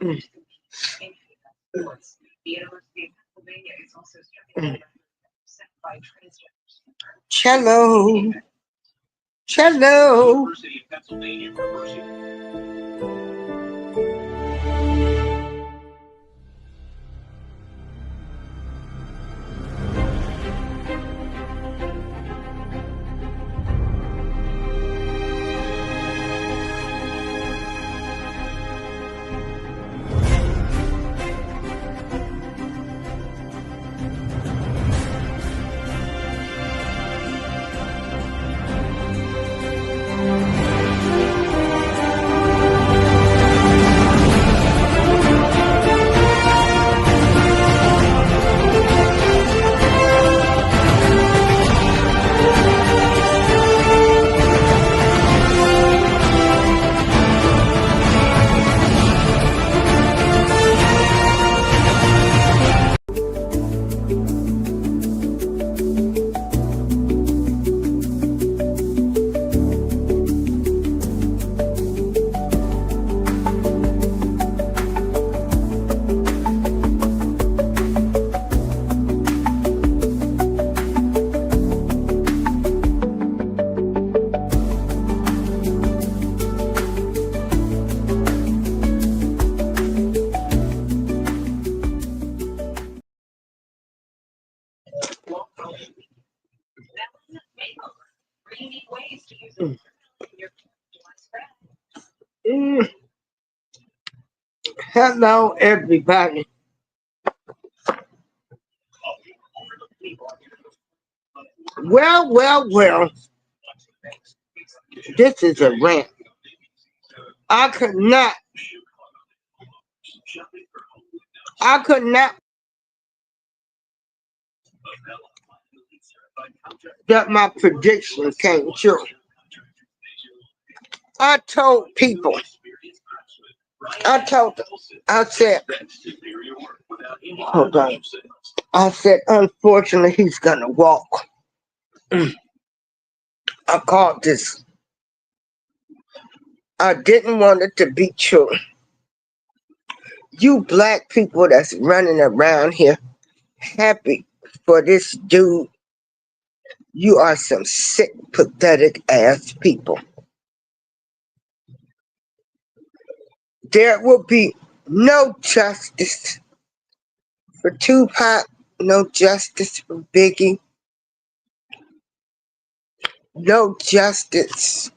Mm. Mm. Cello. Cello. Mm. Mm. Hello, everybody. Well. This is a rant. I could not, I could not that my prediction came true. I told people, I told them, I said, hold on. I said, unfortunately, he's gonna walk. Mm. I called this. I didn't want it to be true. You black people that's running around here happy for this dude, you are some sick, pathetic ass people. There will be no justice for Tupac, no justice for Biggie, no justice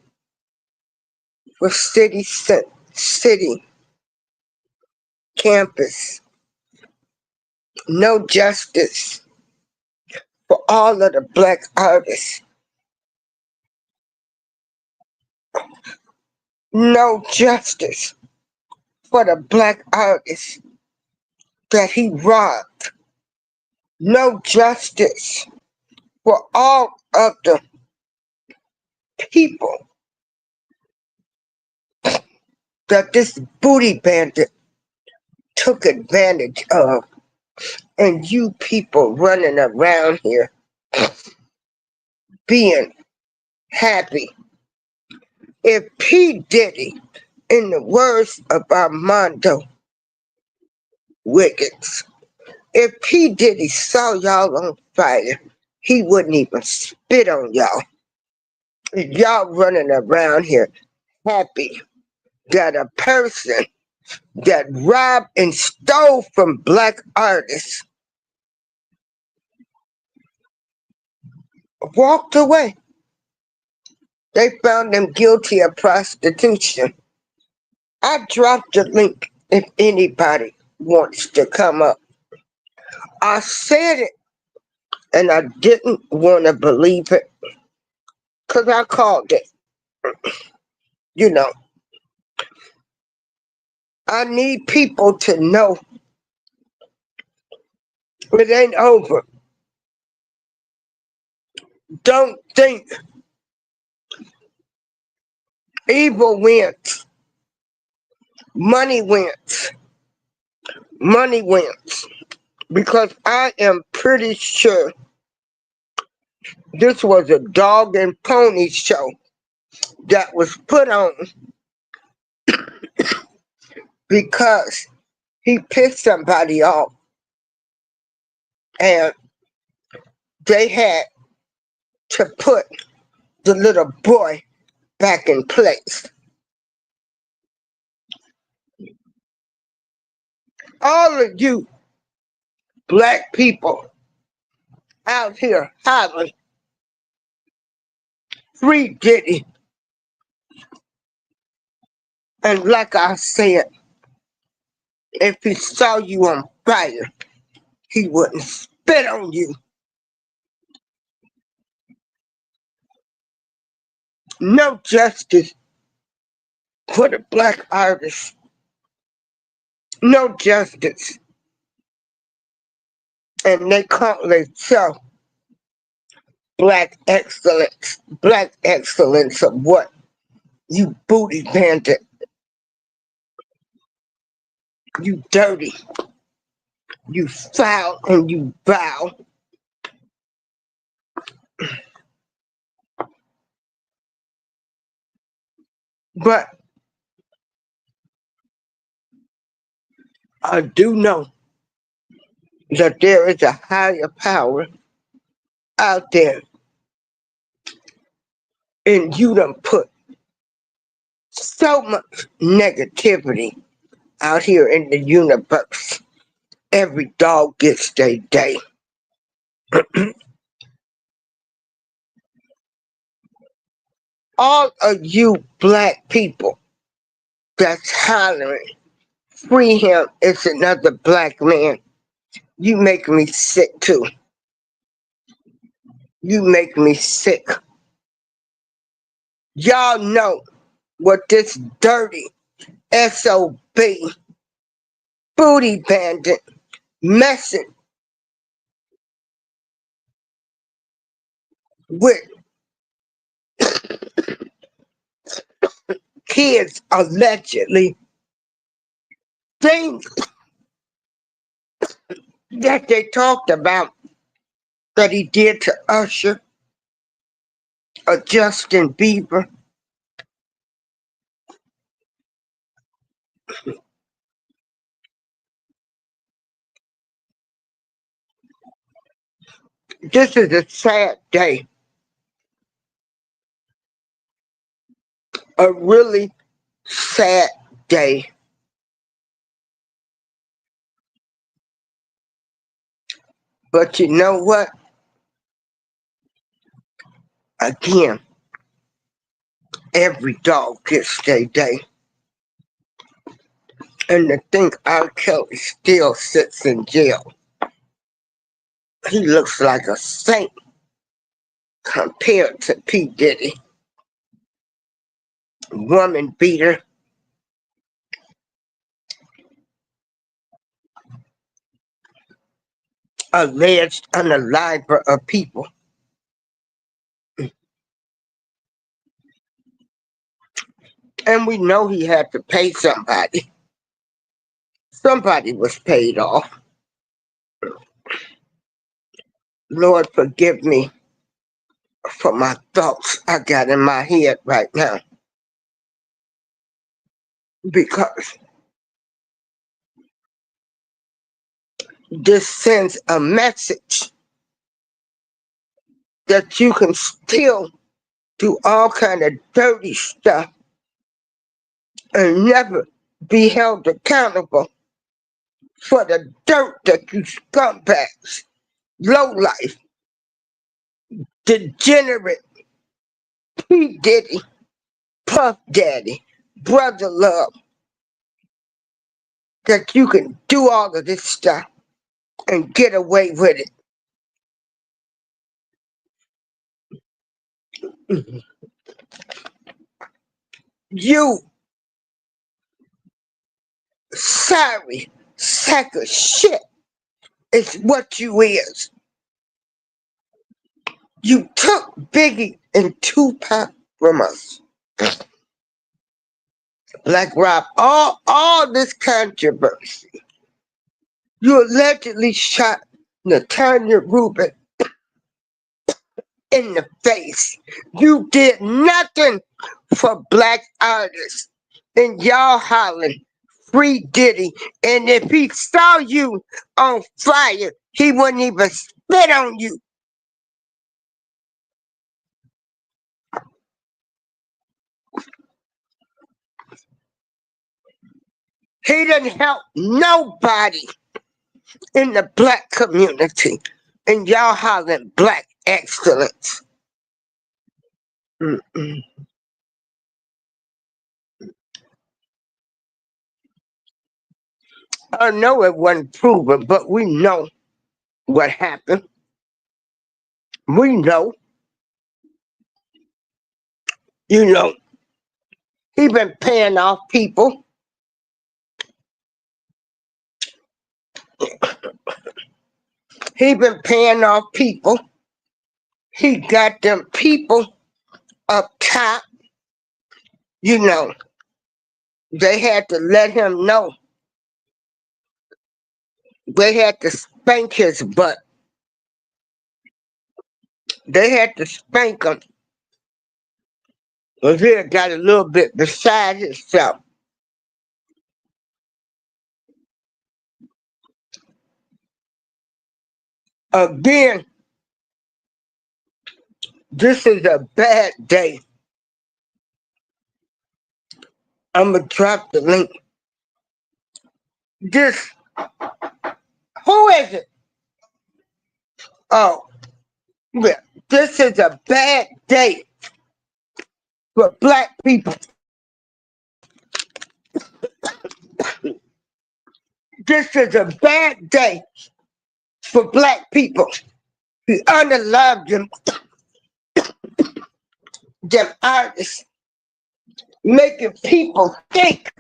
for city campus, no justice for all of the black artists, no justice for the black artists that he robbed, no justice for all of the people that this booty bandit took advantage of. And you people running around here being happy. If P. Diddy, in the words of Armando Wiggins, if P. Diddy saw y'all on fire, he wouldn't even spit on y'all. Y'all running around here happy that a person that robbed and stole from black artists walked away. They found them guilty of prostitution. I dropped the link if anybody wants to come up. I said it and I didn't want to believe it because I called it. You know, I need people to know it ain't over. Don't think evil wins. Money wins. Money wins. Because I am pretty sure this was a dog and pony show that was put on because he pissed somebody off and they had to put the little boy back in place. All of you black people out here hollering, free Diddy. And like I said, if he saw you on fire, he wouldn't spit on you. No justice for the black artist. No justice. And they call themselves black excellence. Black excellence of what? You booty bandit. You dirty. You foul and you bow. But I do know that there is a higher power out there, and you done put so much negativity out here in the universe. Every dog gets their day. All of you black people that's hollering, free him, it's another black man. You make me sick too. You make me sick. Y'all know what this dirty SOB booty bandit messing with kids allegedly, things that they talked about that he did to Usher or Justin Bieber. This is a sad day. A really sad day. But you know what? Again, every dog gets their day. And to think R. Kelly still sits in jail. He looks like a saint compared to P. Diddy. Woman beater. Alleged unaliver of people. And we know he had to pay somebody. Somebody was paid off. Lord, forgive me for my thoughts I got in my head right now. Because this sends a message that you can still do all kind of dirty stuff and never be held accountable for the dirt that you scumbags, lowlife, degenerate, P. Diddy, Puff Daddy, Brother Love, that you can do all of this stuff and get away with it. You sorry sack of shit is what you is. You took Biggie and Tupac from us. Black Rob, all this controversy. You allegedly shot Natanya Rubin in the face. You did nothing for black artists. And y'all hollering, free Diddy. And if he saw you on fire, he wouldn't even spit on you. He didn't help nobody in the black community. And y'all hollering black excellence. Mm-mm. I know it wasn't proven, but we know what happened. We know, you know, he been paying off people. He been paying off people. He got them people up top, you know. They had to let him know. They had to spank his butt. They had to spank him. Because he had got a little bit beside himself. Again, this is a bad day. I'm going to drop the link. This, who is it? Oh, yeah. This is a bad day for black people. This is a bad day for black people. He unalived them artists, making people think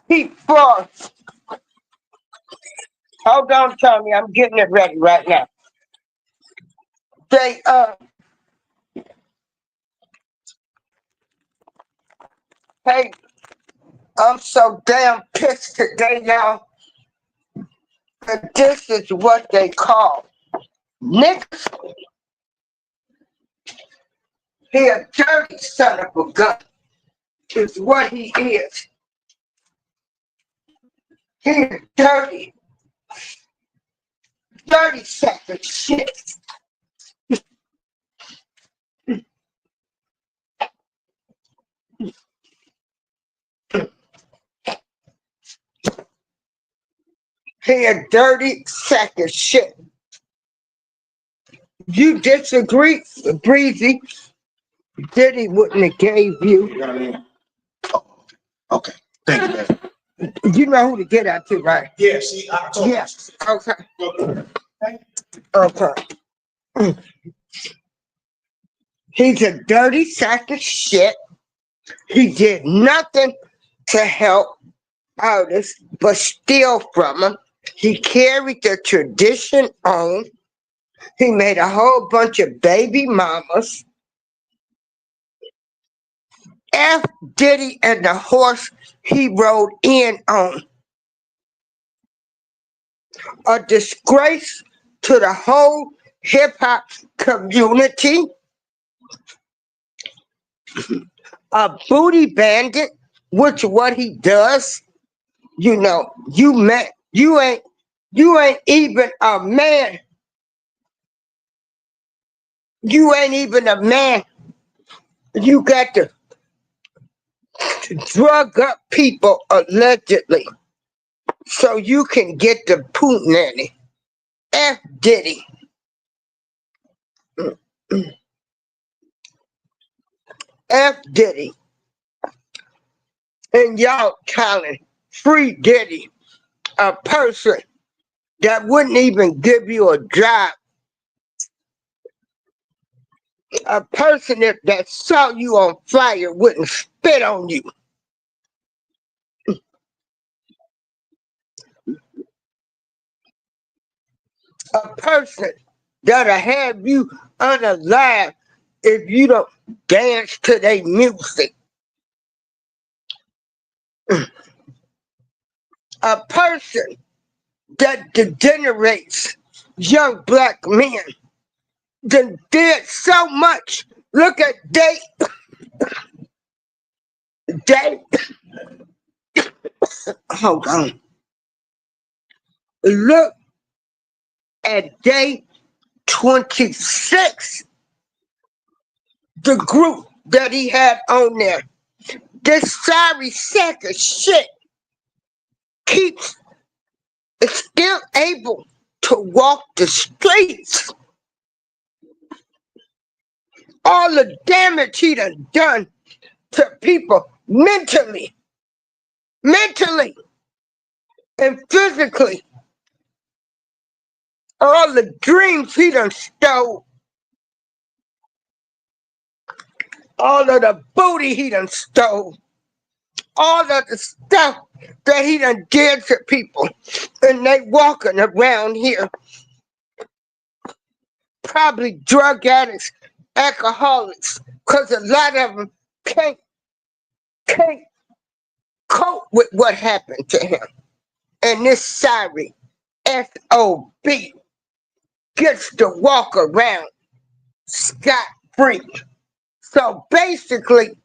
he fraud. Hold on, Tommy, I'm getting it ready right now. They hey, I'm so damn pissed today, y'all. But this is what they call niggas. He a dirty son of a gun. Is what he is. He a dirty sack of shit. He a dirty sack of shit. You disagree, Breezy? Diddy wouldn't have gave you. You know what I mean? Oh, okay. Thank you, man. You know who to get out to, right? Yeah, see, I told Yeah. Okay. you. Okay. He's a dirty sack of shit. He did nothing to help artists but steal from them. He carried the tradition on. He made a whole bunch of baby mamas. F. Diddy and the horse he rode in on. A disgrace to the whole hip hop community. A booty bandit, which what he does. You know, you ain't even a man. You ain't even a man. You got to drug up people allegedly so you can get the Poontang. F Diddy. F Diddy. And y'all calling free Diddy a person that wouldn't even give you a job. A person that saw you on fire wouldn't spit on you. A person that'll have you unalive if you don't dance to their music. A person that degenerates young black men that did so much. Look at they hold on. Look at day 26, the group that he had on there. This sorry sack of shit keeps is still able to walk the streets. All the damage he done done to people mentally and physically. All the dreams he done stole. All of the booty he done stole. All of the stuff that he done did to people. And they walking around here, probably drug addicts, alcoholics, because a lot of them can't cope with what happened to him. And this sorry FOB gets to walk around scot-free. So basically,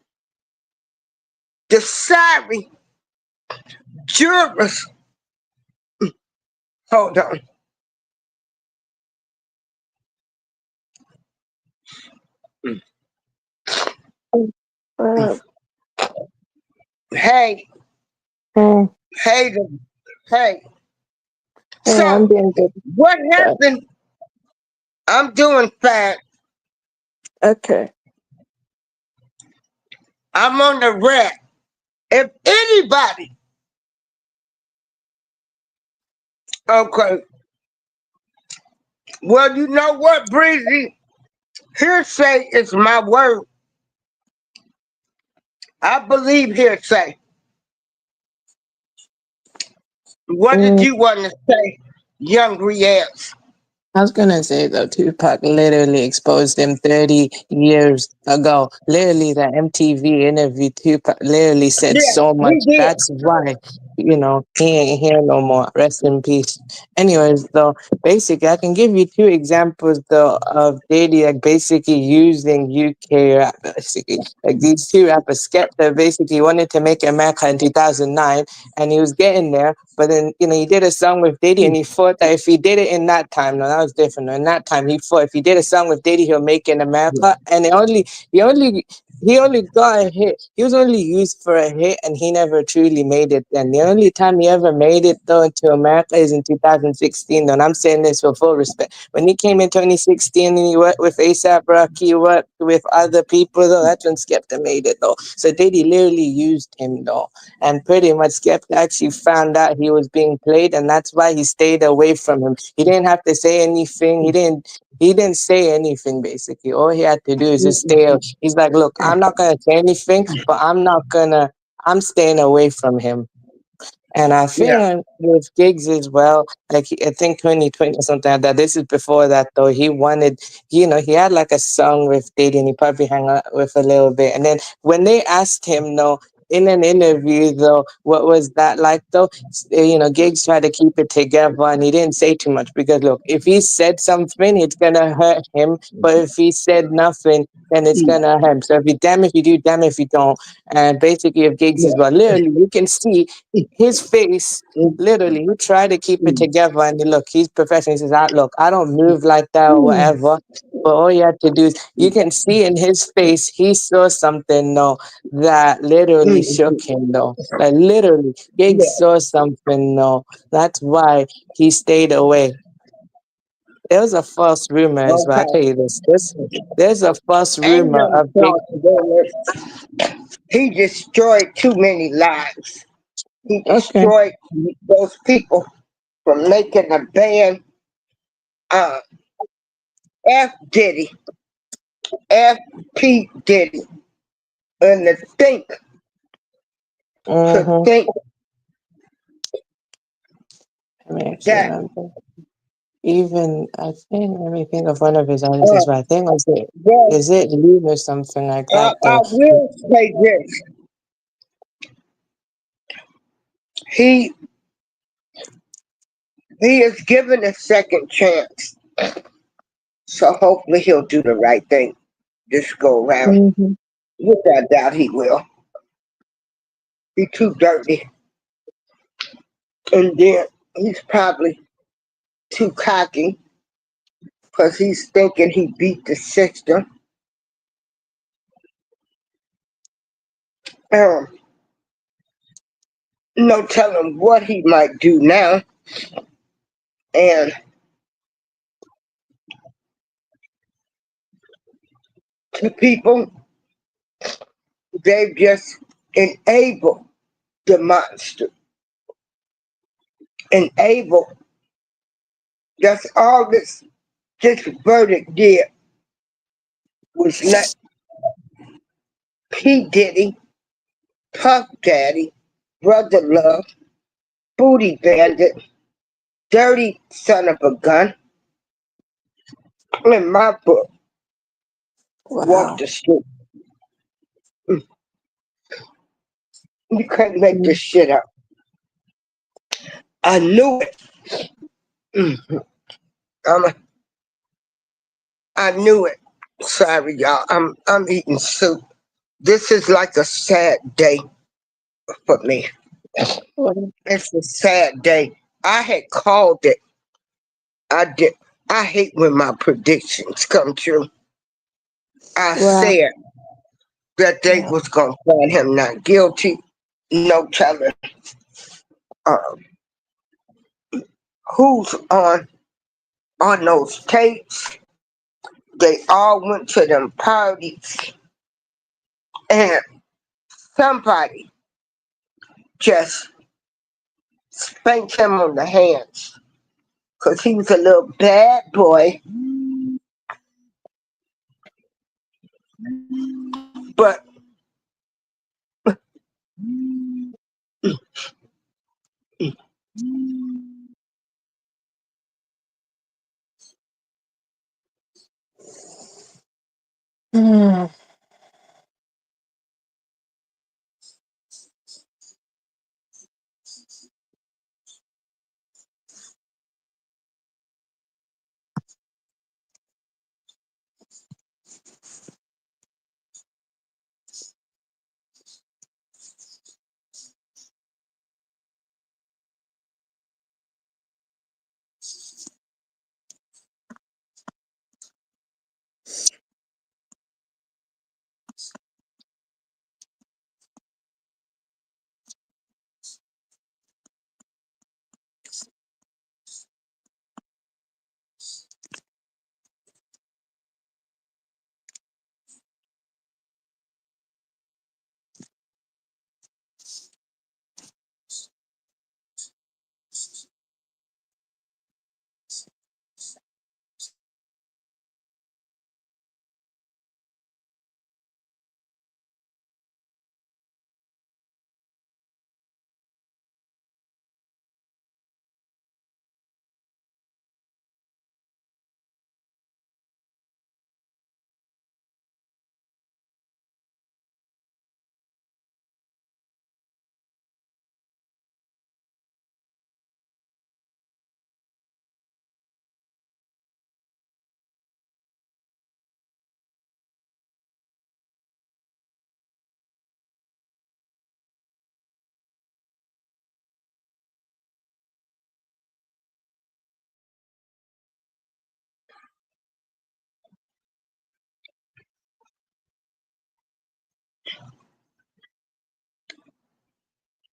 the sorry jurors, hold on. Uh, Hey, hey, hey, hey. hey, I'm So doing good. what But happened? I'm doing fine. okay. I'm on the rack. If anybody, okay, well, you know what, Breezy? Hearsay is my word. I believe hearsay. What did Mm, you want to say, young Riaz? I was gonna say though, Tupac literally exposed him 30 years ago. Literally, the MTV interview, Tupac literally said Yeah, so he much. did. That's why, he ain't here no more. Rest in peace. Anyways, though, basically, I can give you two examples though of Diddy like basically using UK rap. Basically, like these two rappers, Skepta basically wanted to make America in 2009, and he was getting there. But then, he did a song with Diddy and he thought that if he did it in that time, no, that was different. In that time, he thought if he did a song with Diddy, he'll make it in America. And he only got a hit. He was only used for a hit and he never truly made it then. The only time he ever made it, though, into America is in 2016, though. And I'm saying this with full respect. When he came in 2016 and he worked with ASAP Rocky, he worked with other people, though, that's when Skepta made it, though. So Diddy literally used him, though. And pretty much Skepta actually found out he was being played, and that's why he stayed away from him. He didn't have to say anything. He didn't say anything basically. All he had to do is just stay. He's like, look, I'm not gonna say anything, but I'm staying away from him. And I Yeah. think with gigs as well, like I think 2020 or something like that. This is before that though. He wanted, he had like a song with Diddy, and he probably hung out with a little bit. And then when they asked him, no, in an interview though, what was that like though? Gigs tried to keep it together, and he didn't say too much because look, if he said something, it's gonna hurt him. But if he said nothing, then it's gonna hurt him. So if you damn if you do, damn if you don't. And basically, if gigs is well, literally, you can see his face, literally, he tried to keep it together and look, he's professional. He says, look, I don't move like that or whatever. But all you have to do is you can see in his face, he saw something though that literally shook him though. Like literally, Gig Yeah. saw something though. That's why he stayed away. There was a false rumor as well. I'll tell Okay. you this. There's a false Ain't rumor no of Gig. thought there. He destroyed too many lives. He Okay. destroyed those people from making a band. Uh, F Diddy, F P Diddy, and to Mm-hmm. think Let me actually that remember. Even I think let me think of one of his artists uh, as well. I think was it well, is it Loon or something like that I though. will say this: he he is given a second chance, so hopefully he'll do the right thing this go around. Mm-hmm. Which I doubt he will. He too dirty. And then he's probably too cocky because he's thinking he beat the system. Um, no telling what he might do now. And to people, they've just enabled the monster. Enabled. That's all this verdict did was let P. Diddy, Puff Daddy, Brother Love, Booty Bandit, Dirty Son of a Gun, in my book, walk Wow. the street. You can't make this Mm. shit up. I knew it. Mm. I'm a, I knew it. Sorry, y'all. I'm eating soup. This is like a sad day for me. Wow. It's a sad day. I had called it. I did. I hate when my predictions come true. I Wow. said that they was gonna find him not guilty. No telling um, who's on those tapes. They all went to them parties, and somebody just spanked him on the hands because he was a little bad boy. But Mm.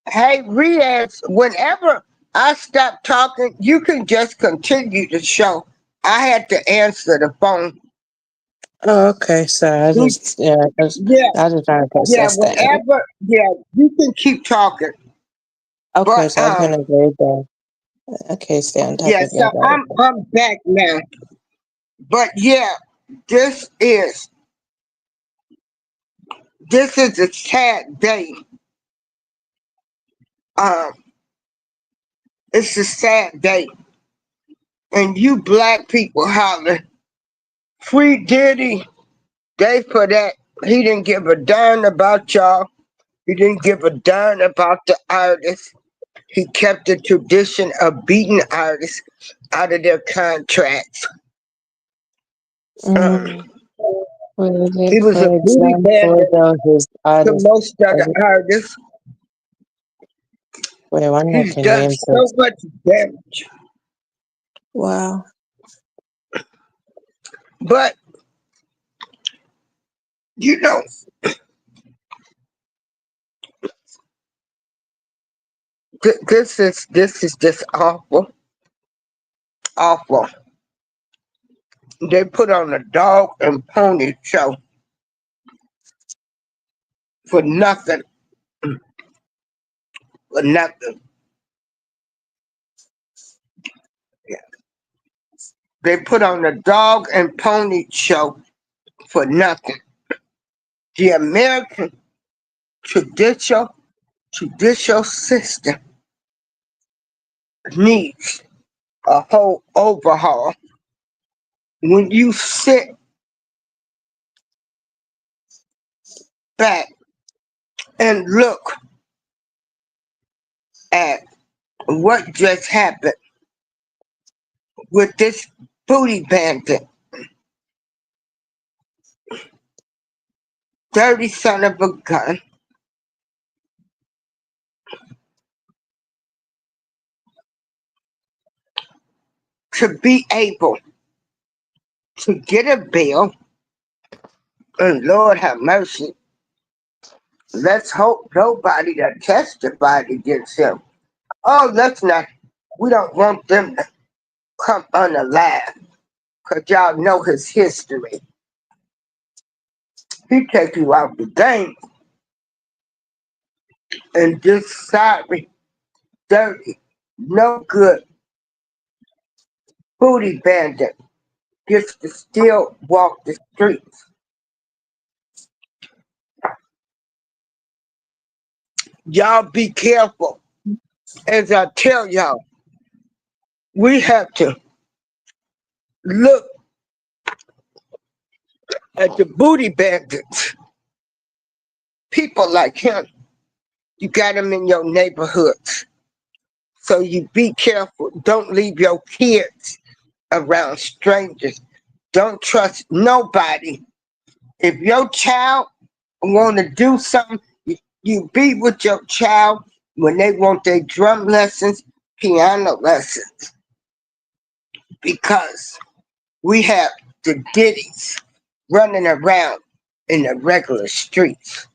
hey, Riaz, whenever I stop talking, you can just continue the show. I had to answer the phone. Oh, okay. So Yeah, I was just trying to yeah, process that. whenever, yeah, you can keep talking. Okay, But so I was gonna go there. Okay, stay on yeah, topic. so I got it. I'm back now. But yeah, this is this is a sad day. Um, it's a sad day, and you black people holler, free Diddy. Day for that. He didn't give a darn about y'all. He didn't give a darn about the artists. He kept the tradition of beating artists out of their contracts. Mm, well, He like was a for booty example, bandit though, his to artist. most of the artists. Wait, one I He's can done name so first. much damage. Wow. But you know, this is just awful, awful. They put on a dog and pony show for nothing, for nothing. Yeah. They put on a dog and pony show for nothing. The American judicial system needs a whole overhaul. When you sit back and look at what just happened with this booty bandit, dirty son of a gun, to be able to get a bill, and Lord have mercy, let's hope nobody that testified against him. Oh, let's not, we don't want them to come unalive, because y'all know his history. He take you out the game, and this sorry, dirty, no good booty bandit gets to still walk the streets. Y'all be careful. As I tell y'all, we have to look at the booty bandits. People like him, you got them in your neighborhoods. So you be careful. Don't leave your kids around strangers. Don't trust nobody. If your child want to do something, you be with your child when they want their drum lessons, piano lessons, because we have the Diddies running around in the regular streets.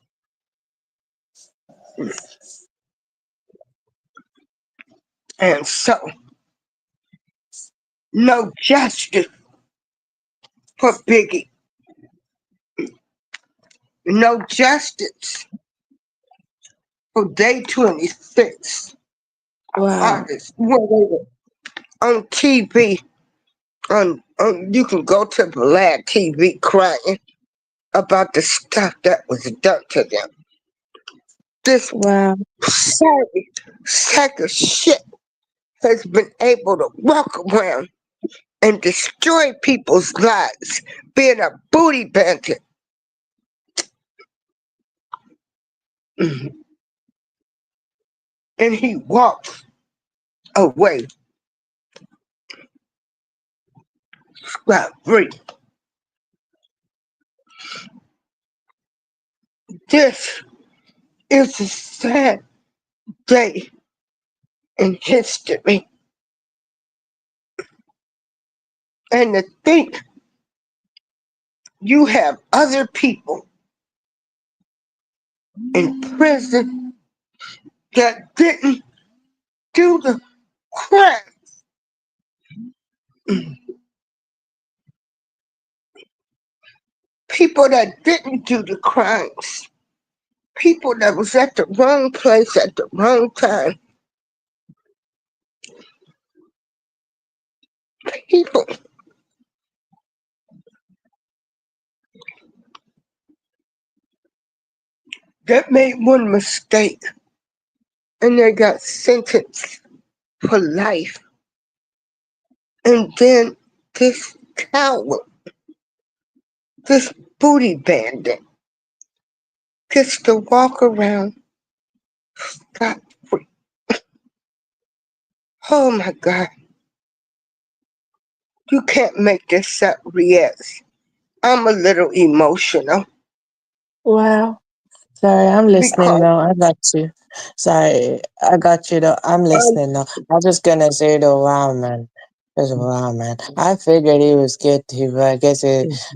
And so, no justice for Biggie, no justice for Day 26 Wow. artists when they were on TV. On you can go to Vlad TV crying about the stuff that was done to them. This Wow. sorry sack of shit has been able to walk around and destroy people's lives, being a booty bandit. And he walks away scot free. This is a sad day in history. And to think you have other people in prison that didn't do the crime. People that didn't do the crimes. People that was at the wrong place at the wrong time. People that made one mistake and they got sentenced for life. And then this coward, this booty bandit, gets to walk around scot free. Oh my God. You can't make this up, Riaz. I'm a little emotional Wow. Sorry, I'm listening because though. I got you. Sorry, I got you though. I'm Um, listening now. I'm just gonna say though, wow, man. Just wow, man. I figured he was guilty, but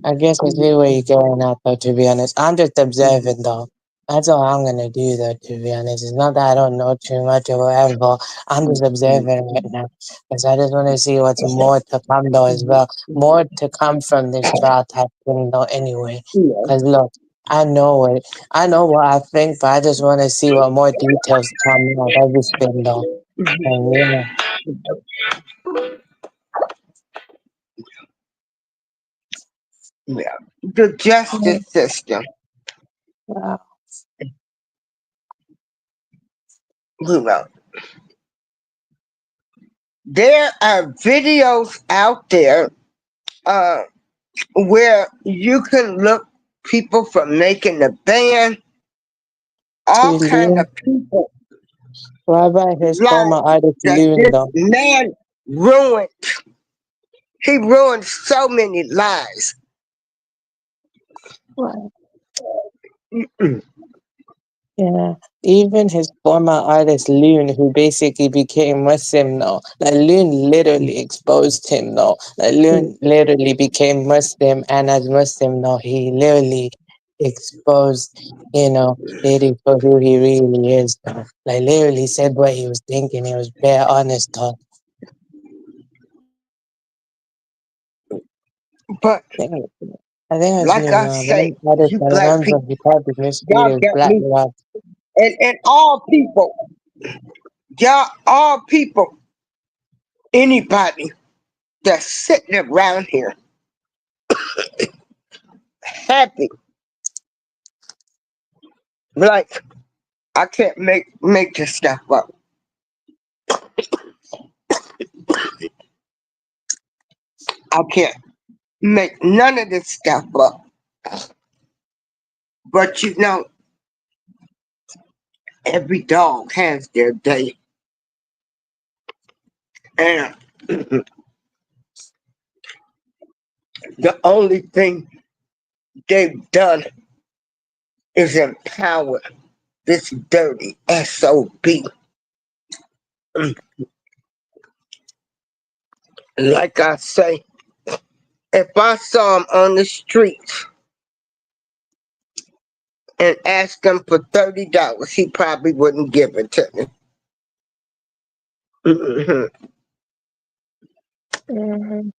I guess I see where you're going at though. To be honest, I'm just observing though. That's all I'm gonna do though. To be honest, it's not that I don't know too much or whatever. I'm just observing right now because I just want to see what's more to come though as well. More to come from this trial type thing though. Anyway, yeah. because look, I know what I know what I think, but I just want to see what more details come out of everything though. And yeah, Yeah. The justice system. yeah, You know, there are videos out there uh, where you can look people from making the band, all to kind Loon. of people What about his former lives artist that Loon this though? man ruined. He ruined so many lives. Right. Mm. Yeah, even his former artist Loon, who basically became Muslim now. Like Loon literally exposed him now. Like Loon literally became Muslim, and as Muslim now, he literally exposed, Diddy for who he really is though. Like literally said what he was thinking. He was bare honest though. But I think, I think it was like Loon. I One say, artist you I black remember people, he called the mystery y'all is got Black me, Love. and all people, y'all, all people, anybody that's sitting around here happy, like I can't make this stuff up. I can't make none of this stuff up. But every dog has their day, and the only thing they've done is empower this dirty SOB. Like I say, if I saw him on the streets and asked him for $30, he probably wouldn't give it to me. Mhm. Mhm.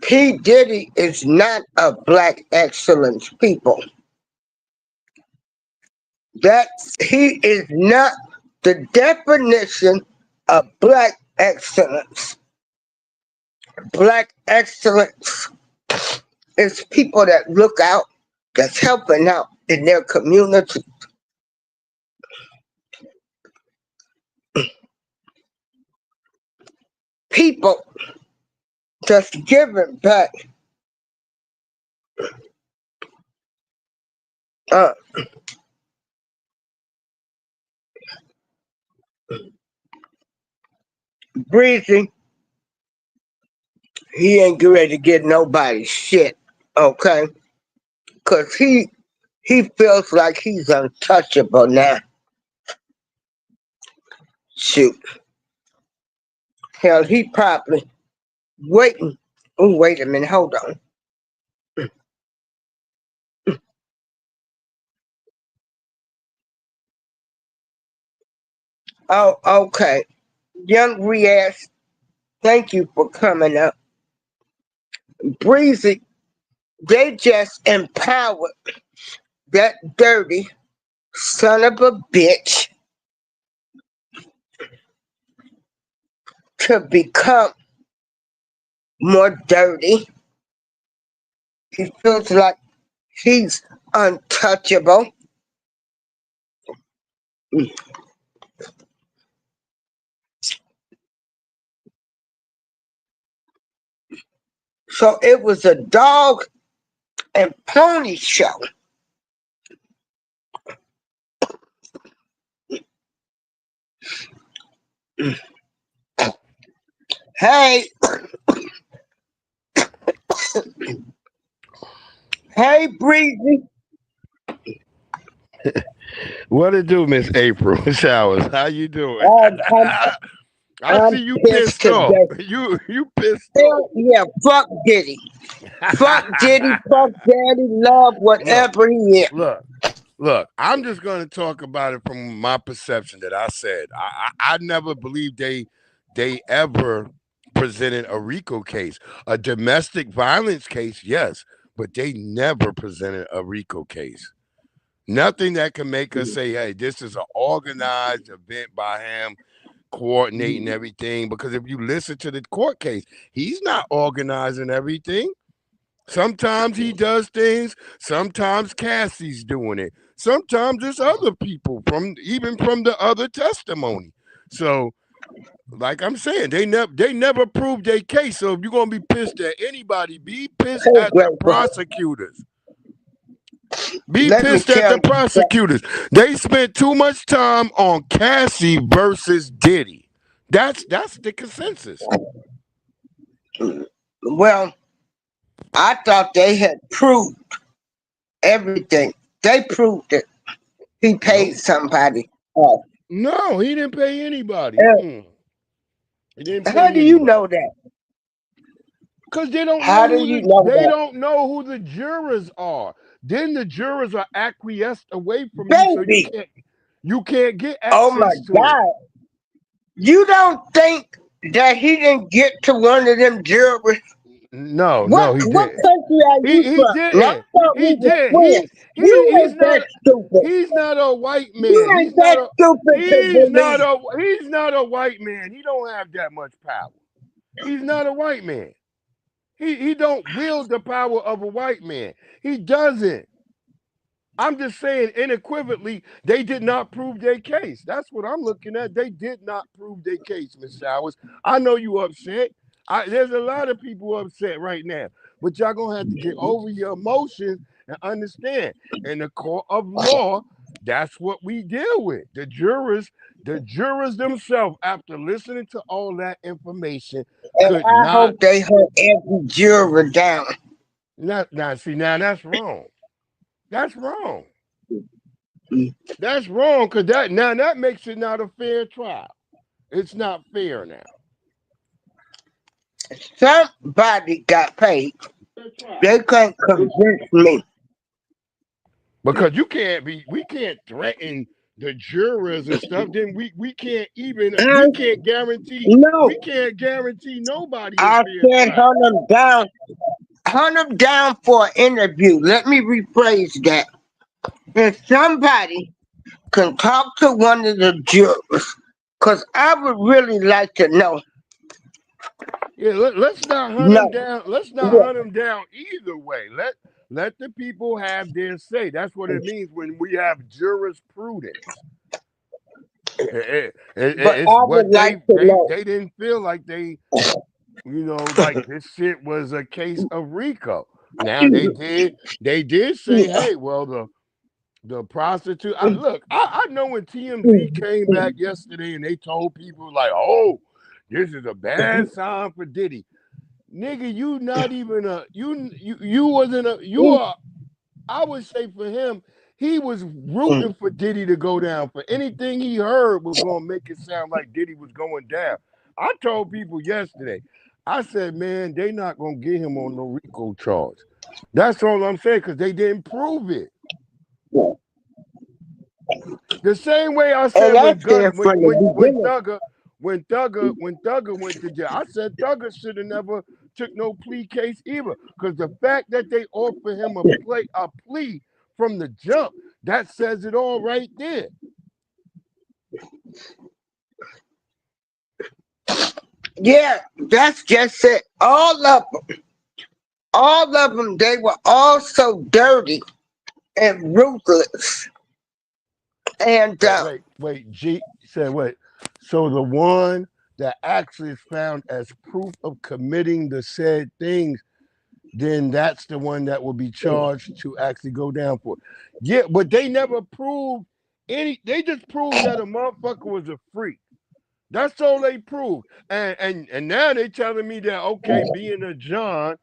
P. Diddy is not a black excellence people. That he is not the definition of black excellence. Black excellence is people that look out, that's helping out in their community. People just giving back. Uh, Breezy, he ain't getting ready to get nobody shit, okay? Cause he feels like he's untouchable now. Shoot, hell, he probably waiting. Oh, wait a minute, hold on. Oh, okay. Young Riaz, thank you for coming up. Breezy, they just empowered that dirty son of a bitch to become more dirty. He feels like he's untouchable. So it was a dog and pony show. Hey, hey, Breezy. What it do, Miss April Showers? How you doing? Um, I'm, I I'm see you pissed pissed off. today. You pissed off. Hell yeah, fuck Diddy. Fuck Diddy, fuck Daddy, love look, whatever he is. look, look. I'm just going to talk about it from my perception that I said. I never believed they ever presented a RICO case, a domestic violence case, yes, but they never presented a RICO case. Nothing that can make us say, hey, this is an organized event by him coordinating everything. Because if you listen to the court case, he's not organizing everything. Sometimes he does things. Sometimes Cassie's doing it. Sometimes it's other people from even from the other testimony. So, like I'm saying, they never proved their case. So if you're gonna be pissed at anybody, be pissed Hey, at the grateful. prosecutors. Be Let me pissed at tell the you prosecutors. They spent too much time on Cassie versus Diddy. That's the consensus. something. Well, I thought they had proved everything. They proved it. He paid No, somebody off. no, he didn't pay anybody. Uh, He didn't How pay do you anybody know that? because they don't How know do who you know they that? don't know who the jurors are. Then the jurors are acquiesced away from you, so Baby, you can't get oh my access to it. God. You don't think that he didn't get to one of them jurors? No, What no, he what didn't. country are you He from? And I didn't. thought we He were did. friends. You He's ain't that not stupid. he's not a white You man. ain't that stupid to believe. He's not a white man. He don't have that much power. He's not a white man. He don't wield the power of a white man. He doesn't. I'm just saying unequivocally, they did not prove their case. That's what I'm looking at. They did not prove their case, Miss Showers. I know you upset. There's a lot of people upset right now, but y'all gonna have to get over your emotions and understand. In the court of law, that's what we deal with. The jurors themselves, after listening to all that information, And could I not. hope they hunt every juror down. Now, see, now that's wrong. That's wrong. That's wrong because that makes it not a fair trial. It's not fair now. Somebody got paid. They can't convince me. Because we can't threaten the jurors and stuff. Then we can't even And we no, can't guarantee nobody a I fair said trial. hunt them down for an interview. Let me rephrase that. If somebody can talk to one of the jurors, because I would really like to know. Yeah, let's not hunt them No, down. Let's not yeah, hunt them down either way. Let the people have their say. That's what it means when we have jurisprudence. but It's I what would like to know. they didn't feel like like this shit was a case of RICO. Now they did say, hey, well the prostitute. I know when TMZ came back yesterday and they told people like, oh, this is a bad sign for Diddy. Nigga, you not even a you wasn't a you are. I would say for him, he was rooting for Diddy to go down. For anything he heard was gonna make it sound like Diddy was going down. I told people yesterday, I said, man, they not gonna get him on no RICO charge. That's all I'm saying, because they didn't prove it. The same way I And said I when Gun said from the beginning. When Thugger went to jail, I said Thugger should have never took no plea case either. Because the fact that they offered him a plea from the jump, that says it all right there. Yeah, that's just it. All of them, they were all so dirty and ruthless. And Wait. G said wait. So the one that actually is found as proof of committing the said things, then that's the one that will be charged to actually go down for it. Yeah, but they never proved they just proved that a motherfucker was a freak. That's all they proved. And now they telling me that okay, being a John,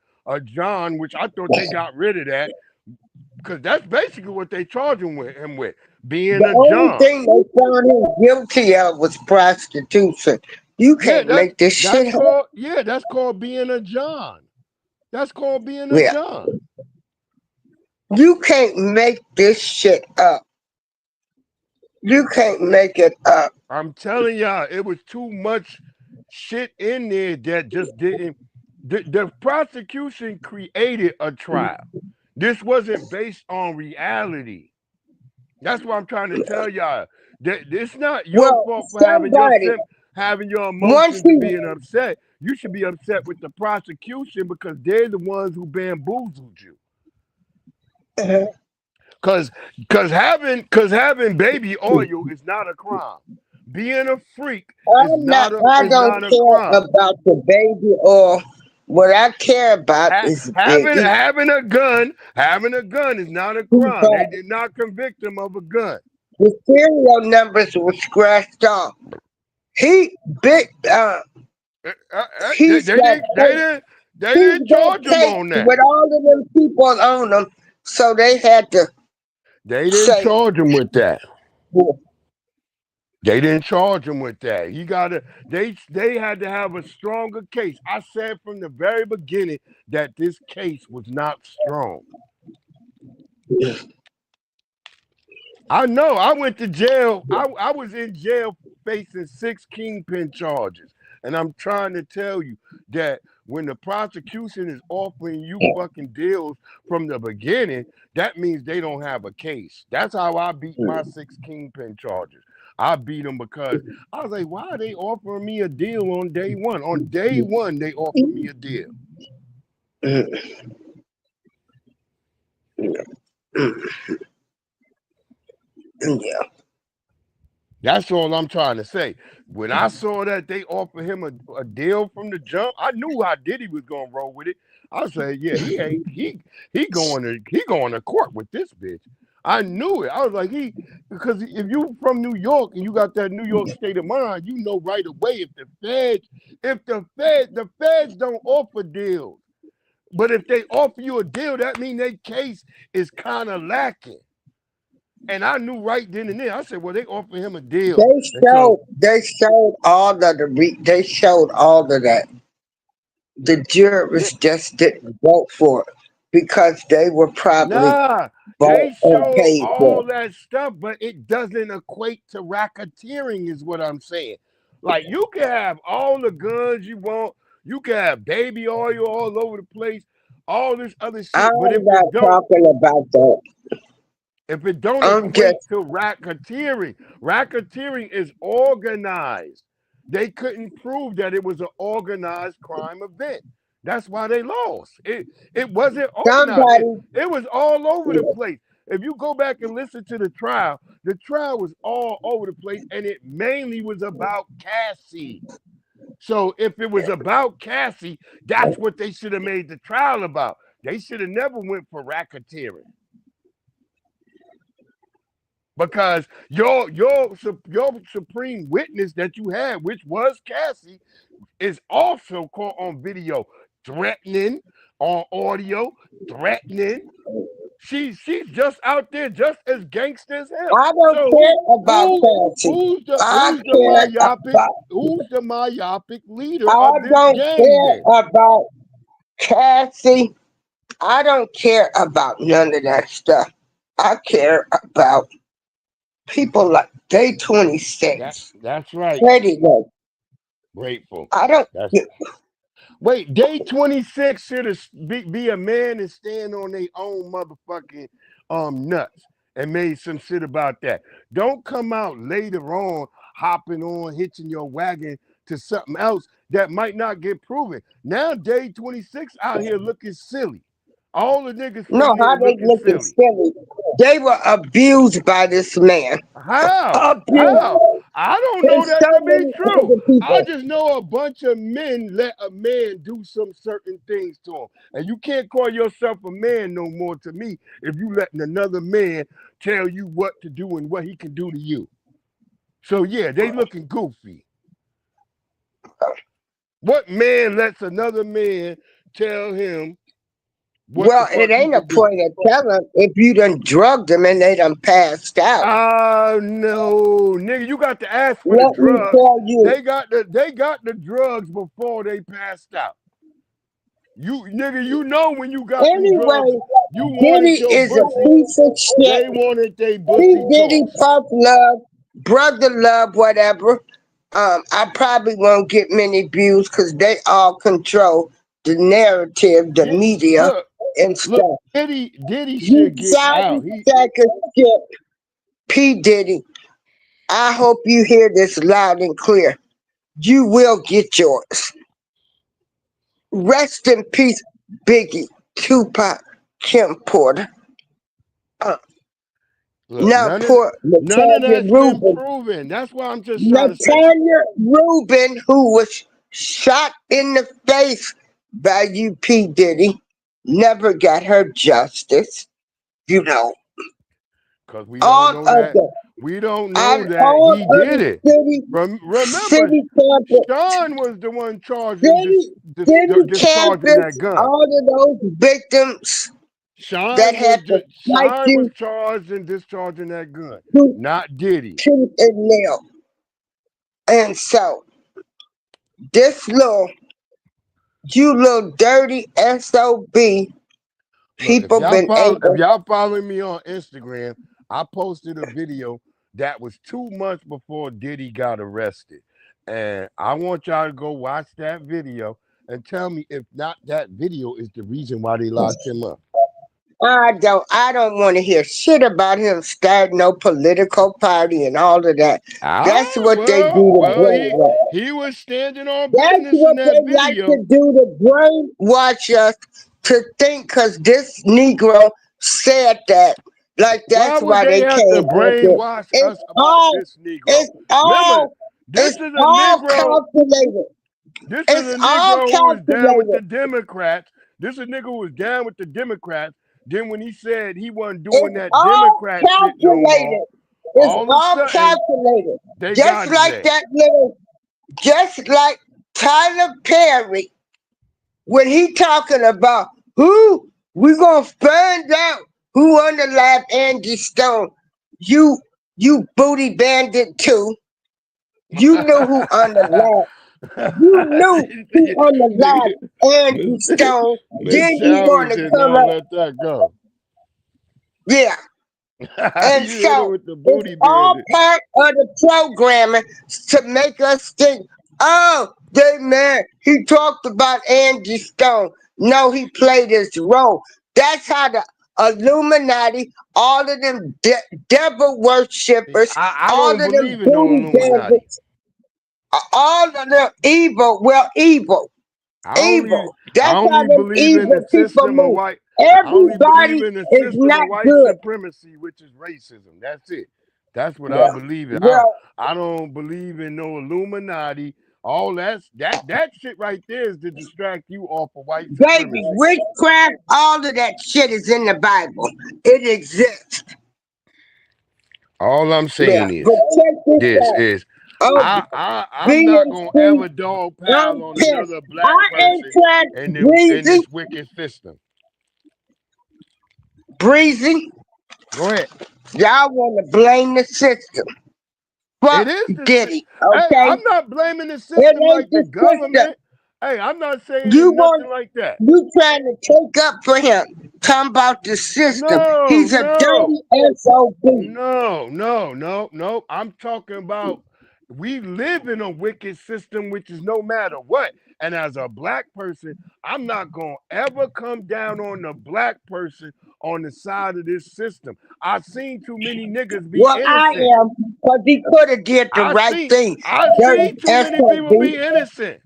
which I thought they got rid of that, because that's basically what they charge him with. being The a only John. thing they found him guilty of was prostitution. You Yeah, can't make this that's shit up. called that's called being a John. That's called being a Yeah. John. You can't make this shit up. You can't make it up. I'm telling y'all, it was too much shit in there that just didn't. The prosecution created a trial. This wasn't based on reality. That's what I'm trying to tell y'all. That it's not your Well, fault for somebody, having your once emotions and he, being upset. You should be upset with the prosecution because they're the ones who bamboozled you. Cause cause having baby oil is not a crime. Being a freak I is don't not a care crime. about the baby or what I care about is Having a gun is not a crime. They the did not convict him of a gun. serial numbers were scratched off. He big Uh, uh, he's got case they he's didn't got charge him case on that. with all of them people on him, so they had to They didn't say, charge him with that. well, They didn't charge him with that. He got to. They had to have a stronger case. I said from the very beginning that this case was not strong. I know. I went to jail. I was in jail facing 6 kingpin charges. And I'm trying to tell you that when the prosecution is offering you fucking deals from the beginning, that means they don't have a case. That's how I beat my 6 kingpin charges. I beat them because I was like, why are they offering me a deal on day one? On day one, they offered me a deal. yeah. That's all I'm trying to say. When I saw that they offered him a deal from the jump, I knew how Diddy was gonna roll with it. I said, yeah, he ain't he going to court with this bitch. I knew it. I was like, because if you from New York and you got that New York state of mind, you know right away if the feds don't offer deals, but if they offer you a deal, that means their case is kind of lacking. And I knew right then and there. I said, well, they offered him a deal. And so They showed all of they showed all of that. The yeah, jurors just didn't vote for it because they were probably nah, bought they and showed paid for all that stuff, but it doesn't equate to racketeering, is what I'm saying. Like you can have all the guns you want, you can have baby oil all over the place, all this other it. shit. But I'm not talking about that. if it don't I'm just equate to racketeering is organized. They couldn't prove that it was an organized crime event. That's why they lost. It wasn't organized. It, somebody. it was all over the place. If you go back and listen to the trial was all over the place, and it mainly was about Cassie. So if it was about Cassie, that's what they should have made the trial about. They should have never went for racketeering. Because your supreme witness that you had, which was Cassie, is also caught on video threatening, on audio threatening. She's just out there, just as gangster as him. I don't So care about Cassie. I care about. who's the myopic leader I of this don't gang then? care about Cassie. I don't care about none of that stuff. I care about people like Day That 26, that's right. Freddie Love. Grateful. I don't. That's Wait, day 26 should be a man and stand on their own motherfucking nuts and made some shit about that. Don't come out later on hopping on, hitching your wagon to something else that might not get proven. Now day 26 out here looking silly. All the niggas No, from how there they looking looking silly. silly. They were abused by this man. How? Abused. How? I don't know There's that so to be many true. other I people. just know a bunch of men let a man do some certain things to him. And you can't call yourself a man no more to me if you letting another man tell you what to do and what he can do to you. So yeah, they looking goofy. What man lets another man tell him what the Well, it fuck he ain't a could do. point of telling if you done drugged them and they done passed out. No, nigga, you got to ask for the Let me drugs. tell you. They got the drugs before they passed out. You nigga, you know when you got them drugs, Anyway, you wanted Diddy your is a pussy. piece of shit. They wanted their P. pussy Diddy, tossed. Puff Love, Brother Love, whatever. I probably won't get many views because they all control the narrative, the Did, media, look, and look, stuff. Diddy You should get sorry out. He sack of shit, P. Diddy. I hope you hear this loud and clear. You will get yours. Rest in peace, Biggie, Tupac, Kim Porter. Uh, look, now poor none of Latanya that's been Rubin. proven. That's why I'm just trying to say. Latanya Rubin, who was shot in the face by P. Diddy, never got her justice. You know, Because we don't all know of that. the We don't on know that all he of did the it. Remember, city campus, Sean was the one charging city, city discharging campus, that gun. all of those victims that had to fight Sean was you charged in discharging that gun, to not Diddy. tooth and nail. And so this you little dirty SOB Look, people been if able. y'all following me on Instagram, I posted a video that was 2 months before Diddy got arrested. And I want y'all to go watch that video and tell me if not that video is the reason why they locked him up. I don't want to hear shit about him starting no political party and all of that. Ah, That's what they do well, to well, he brainwash. he was standing on That's business in what that they like to video. do to brainwash us to think because this Negro said that. Like Why that's would why they they have to came after it. brainwash It's us about all this Negro? it's Remember, all this it's is a all Negro. calculated. This is It's a all Negro who was down with calculated. the Democrats. This is a nigga who was down with the Democrats. Then when he said he wasn't doing It's that all Democrat shit no more, calculated. It's all of a all sudden calculated. they Just got his like ass. that little, just like Tyler Perry, when he talking about who we gonna find out who underlined Angie Stone. You you booty bandit too. You knew who underlined. You knew who underlined Angie Stone. Miss Then you Chavez gonna did come not up. let that go. Yeah. And You hit him so with the it's booty all bandit. part of the programming to make us think, oh, they mad. He talked about Angie Stone. No, he played his role. That's how the Illuminati, all of them devil See, worshippers, I all don't of them believe in no booty Illuminati. bandits, all of them evil, I only evil. That's I how only them believe in evil the people system of move. white. I only believe Everybody in the is system not of white good. supremacy, which is racism. That's it. That's what I Yeah. believe in. Well, I don't believe in no Illuminati. All that shit right there is to distract you off of white baby, supremacy. witchcraft, all of that shit is in the Bible. It exists. All I'm Yeah. saying But check this this out. is Oh, I'm not gonna BNC, ever dog I'm pile on pissed. another black I ain't person trying in breezy, this wicked system. breezy. Go ahead. Y'all want to blame the system. It Fuck is the Diddy, hey, okay? I'm not blaming the It system ain't like the the system. government. Hey, I'm not saying it's You want nothing like that. you trying to take up for him. Talking about the system. No, He's a no, dirty SOB. no. I'm talking about we live in a wicked system, which is no matter what. And as a black person, I'm not gonna ever come down on the black person on the side of this system. I've seen too many niggas be Well, I innocent. am, because he could have did the I right see thing. I Dirty see too many people SOB. be innocent.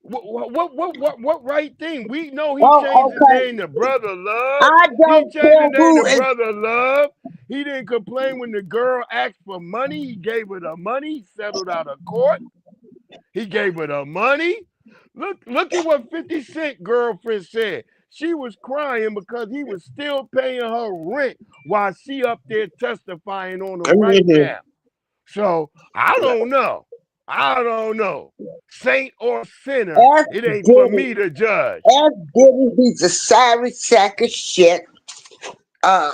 What right thing? We know he Oh, changed his okay. name to Brother Love. I He don't changed care his name who to is. Brother Love. He didn't complain when the girl asked for money. He gave her the money. He settled out of court. He gave her the money. Look at what 50 Cent girlfriend said. She was crying because he was still paying her rent while she up there testifying on him right Mhm. now. So I don't know. I don't know. Saint or sinner, F it ain't for Diddy, me to judge. F Diddy, he's a sorry sack of shit. Uh,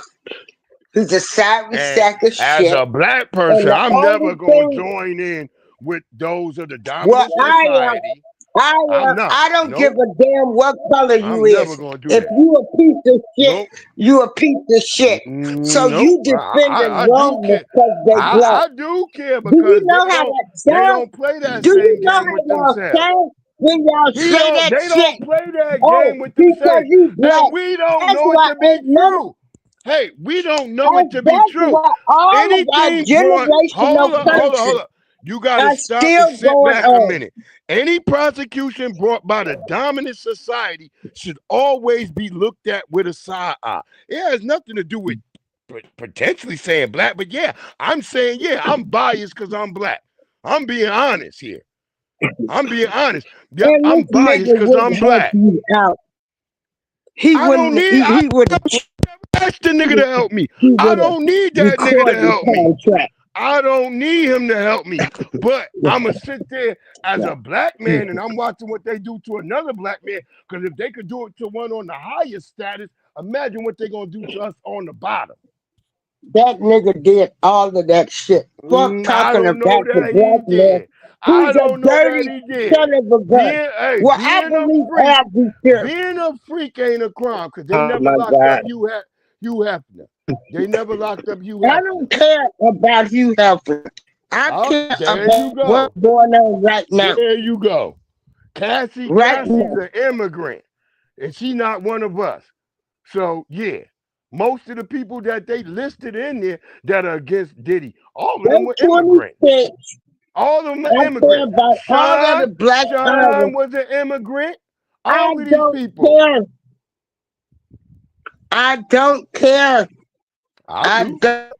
he's a sorry And sack of as shit. a black And person, the I'm only never going to thing, join in with those of the well, dominant society. I'm not. I don't give Nope. a damn what color you I'm never is. going to do If that. you a piece of shit, Nope. you a piece of shit. So Nope. you defending I do wrong care. because they black. I do care Do you because know how that they sounds? don't play that Do you same know game how with y'all themselves. sound when y'all say that They shit? don't play that Oh, game with because themselves. you And black. we don't That's know it why to be ain't none of true. Hey, we don't know it to be that's true. why all of our Anything brought, generational hold curses up. You got to are stop and still sit going back a on. minute. Any prosecution brought by the dominant society should always be looked at with a side eye. It has nothing to do with potentially saying black, but yeah, I'm saying, yeah, I'm biased because I'm black. I'm being honest here. I'm being honest. Yep, And I'm this biased nigga because wouldn't I'm help black. you out. He I don't wouldn't. need. I He would have. asked the nigga to help me. He I would have don't need that nigga to recorded help me. contract. I don't need him to help me. But I'ma sit there as a black man and I'm watching what they do to another black man. Because if they could do it to one on the highest status, imagine what they're gonna do to us on the bottom. That nigga did all of that shit. Fuck I talking don't know about the that he black man. did. I He's a don't know that dirty he did. son of a gun. Well, I Being a believe freak, Albie too. being a freak ain't a crime because they Oh never my locked up God. Hugh Hefner. They never locked up Hugh I Hefner. don't care about you helping. I Oh, care there you about what's go. going on right now. There you go. Right Cassie's now. an immigrant, and she not one of us. So yeah, most of the people that they listed in there that are against Diddy, all of them They were immigrants. 26. All of them are I care immigrants. about all of the black Sean artists. was an immigrant. I All of these don't people. care. I don't care. I I do. don't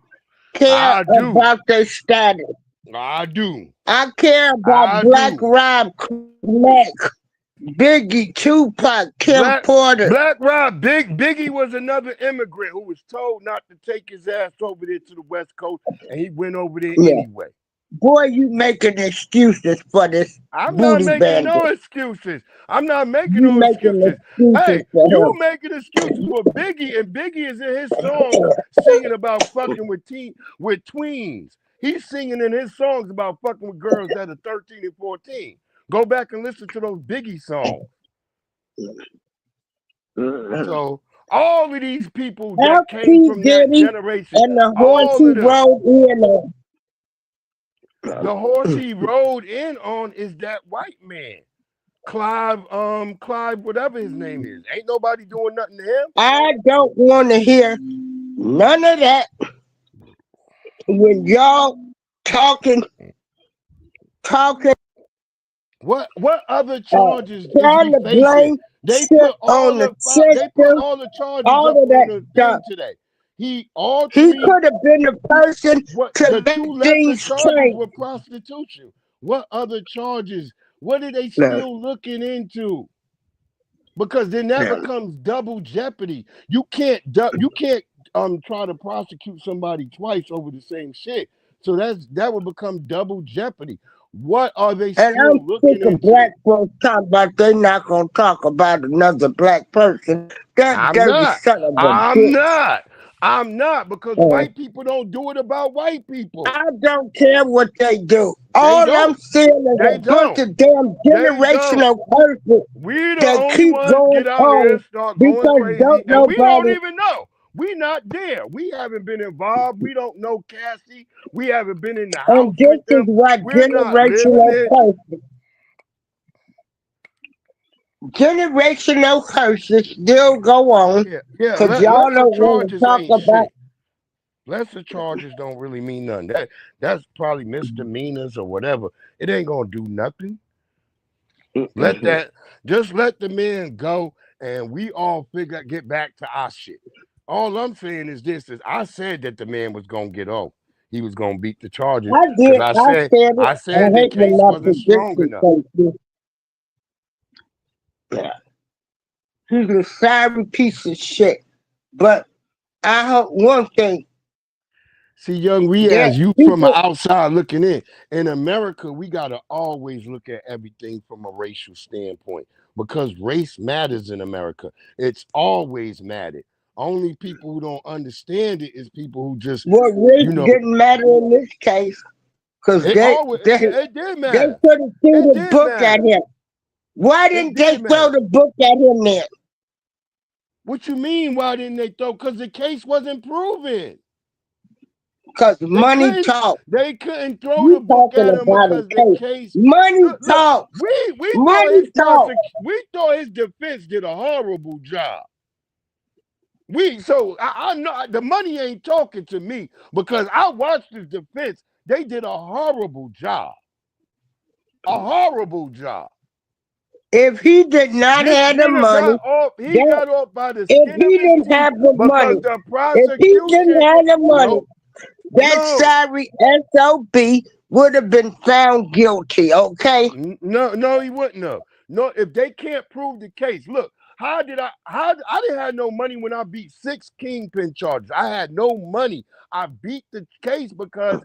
care I do. about their status. I do. I care about I Black do. Rob, Mac, Biggie, Tupac, Kim Porter. Black Rob, Biggie was another immigrant who was told not to take his ass over there to the West Coast, and he went over there Yeah. anyway. Boy, you making excuses for this I'm not booty making no bandit. excuses. I'm not making You no making excuses. excuses Hey, for you him. making excuses for Biggie, and Biggie is in his songs singing about fucking with tweens. He's singing in his songs about fucking with girls that are 13 and 14. Go back and listen to those Biggie songs. So all of these people that came L.P. from that Diddy generation, and the horse all he of them, rode in on. the horse he rode in on is that white man. Clive, whatever his name is. Ain't nobody doing nothing to him. I don't want to hear none of that when y'all talking, What other charges is trying he to facing? blame shit on the They put system, all the charges up all of on that the stuff. thing today. All He three, could have been the person what to the make two lesser things charges change. were prostitution. What other charges? What are they No, still looking into? Because then that no. becomes double jeopardy. You can't try to prosecute somebody twice over the same shit. So that would become double jeopardy. What are they And I'm still sick looking of black into? folks talking about they not gonna talk about another black person. That I'm dirty not. son of a I'm bitch. not. I'm not because Uh, white people don't do it about white people. I don't care what they do. They All I'm don't. seeing is They a bunch don't. of damn They don't. generational curses We the that only keep ones going get out here on and start going because crazy, don't and we don't nobody. even know. We not there. We haven't been involved. We don't know Cassie. We haven't been in the house And this with is them. what We're not living it. generational curses still go on Yeah. because y'all Lesser don't want to charges talk ain't about. shit. Lesser charges don't really mean nothing. That's probably misdemeanors or whatever. It ain't gonna do nothing. Let that just let the men go and we all get back to our shit. All I'm saying is this is I said that the man was gonna get off. He was gonna beat the charges I because did. I said it. I I said the hate when case my wasn't strong predictions enough. say this. He's a sorry piece of shit. But I hope one thing. See, young That Riaz, you from the people outside looking in. In America, we gotta always look at everything from a racial standpoint because race matters in America. It's always mattered. Only people who don't understand it is people who just, what race you know, didn't matter in this case, because it always it did they matter. could have threw It the did book at matter. him. Why It didn't they did throw matter. the book at him then? What you mean? Why didn't they throw? Because the case wasn't proven. Because They money couldn't. talk. They couldn't throw the You book talking at him about a because the case. case. Money Look. talks. We thought Money his talk. we thought his defense did a horrible job. I know the money ain't talking to me because I watched his defense. They did a horrible job. A horrible job. If he did not This have the nigga money, got off. He that got off by the if skin of he his didn't teeth have the because money, the if he didn't prosecution. have the money, No, that no, sorry SOB would have been found guilty, okay? no, he wouldn't have. No, if they can't prove the case, look. How I didn't have no money when I beat 6 kingpin charges. I had no money. I beat the case because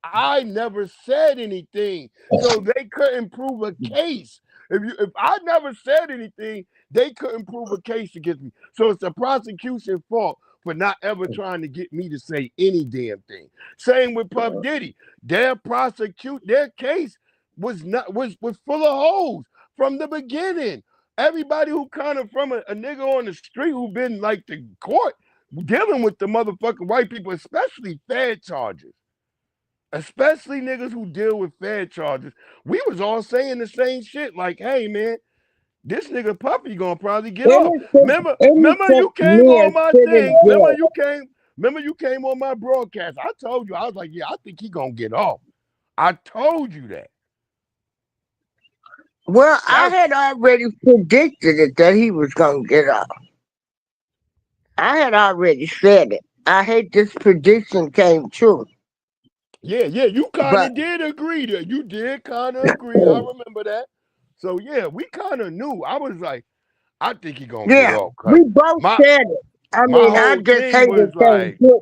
I never said anything. So they couldn't prove a case. If I never said anything, they couldn't prove a case against me. So it's the prosecution's fault for not ever trying to get me to say any damn thing. Same with Puff Diddy. Their case was full of holes from the beginning. Everybody who kind of from a nigga on the street who been like the court dealing with the motherfucking white people, especially Fed charges, especially niggas who deal with Fed charges, we was all saying the same shit. Like, hey man, this nigga Puffy gonna probably get off. Remember you Innocent came men on my sit in thing. jail. Remember you came on my broadcast. I told you, I was like, yeah, I think he gonna get off. I told you that. Well, I That's had already predicted it that he was going to get off. I had already said it. I hate this prediction came true. yeah, you kind But of did agree that you did kind of agree. I remember that. So yeah, we kind of knew. I was like, I think he gonna get yeah, off because we both my said it. I my mean, I whole just thing hate was it came like, true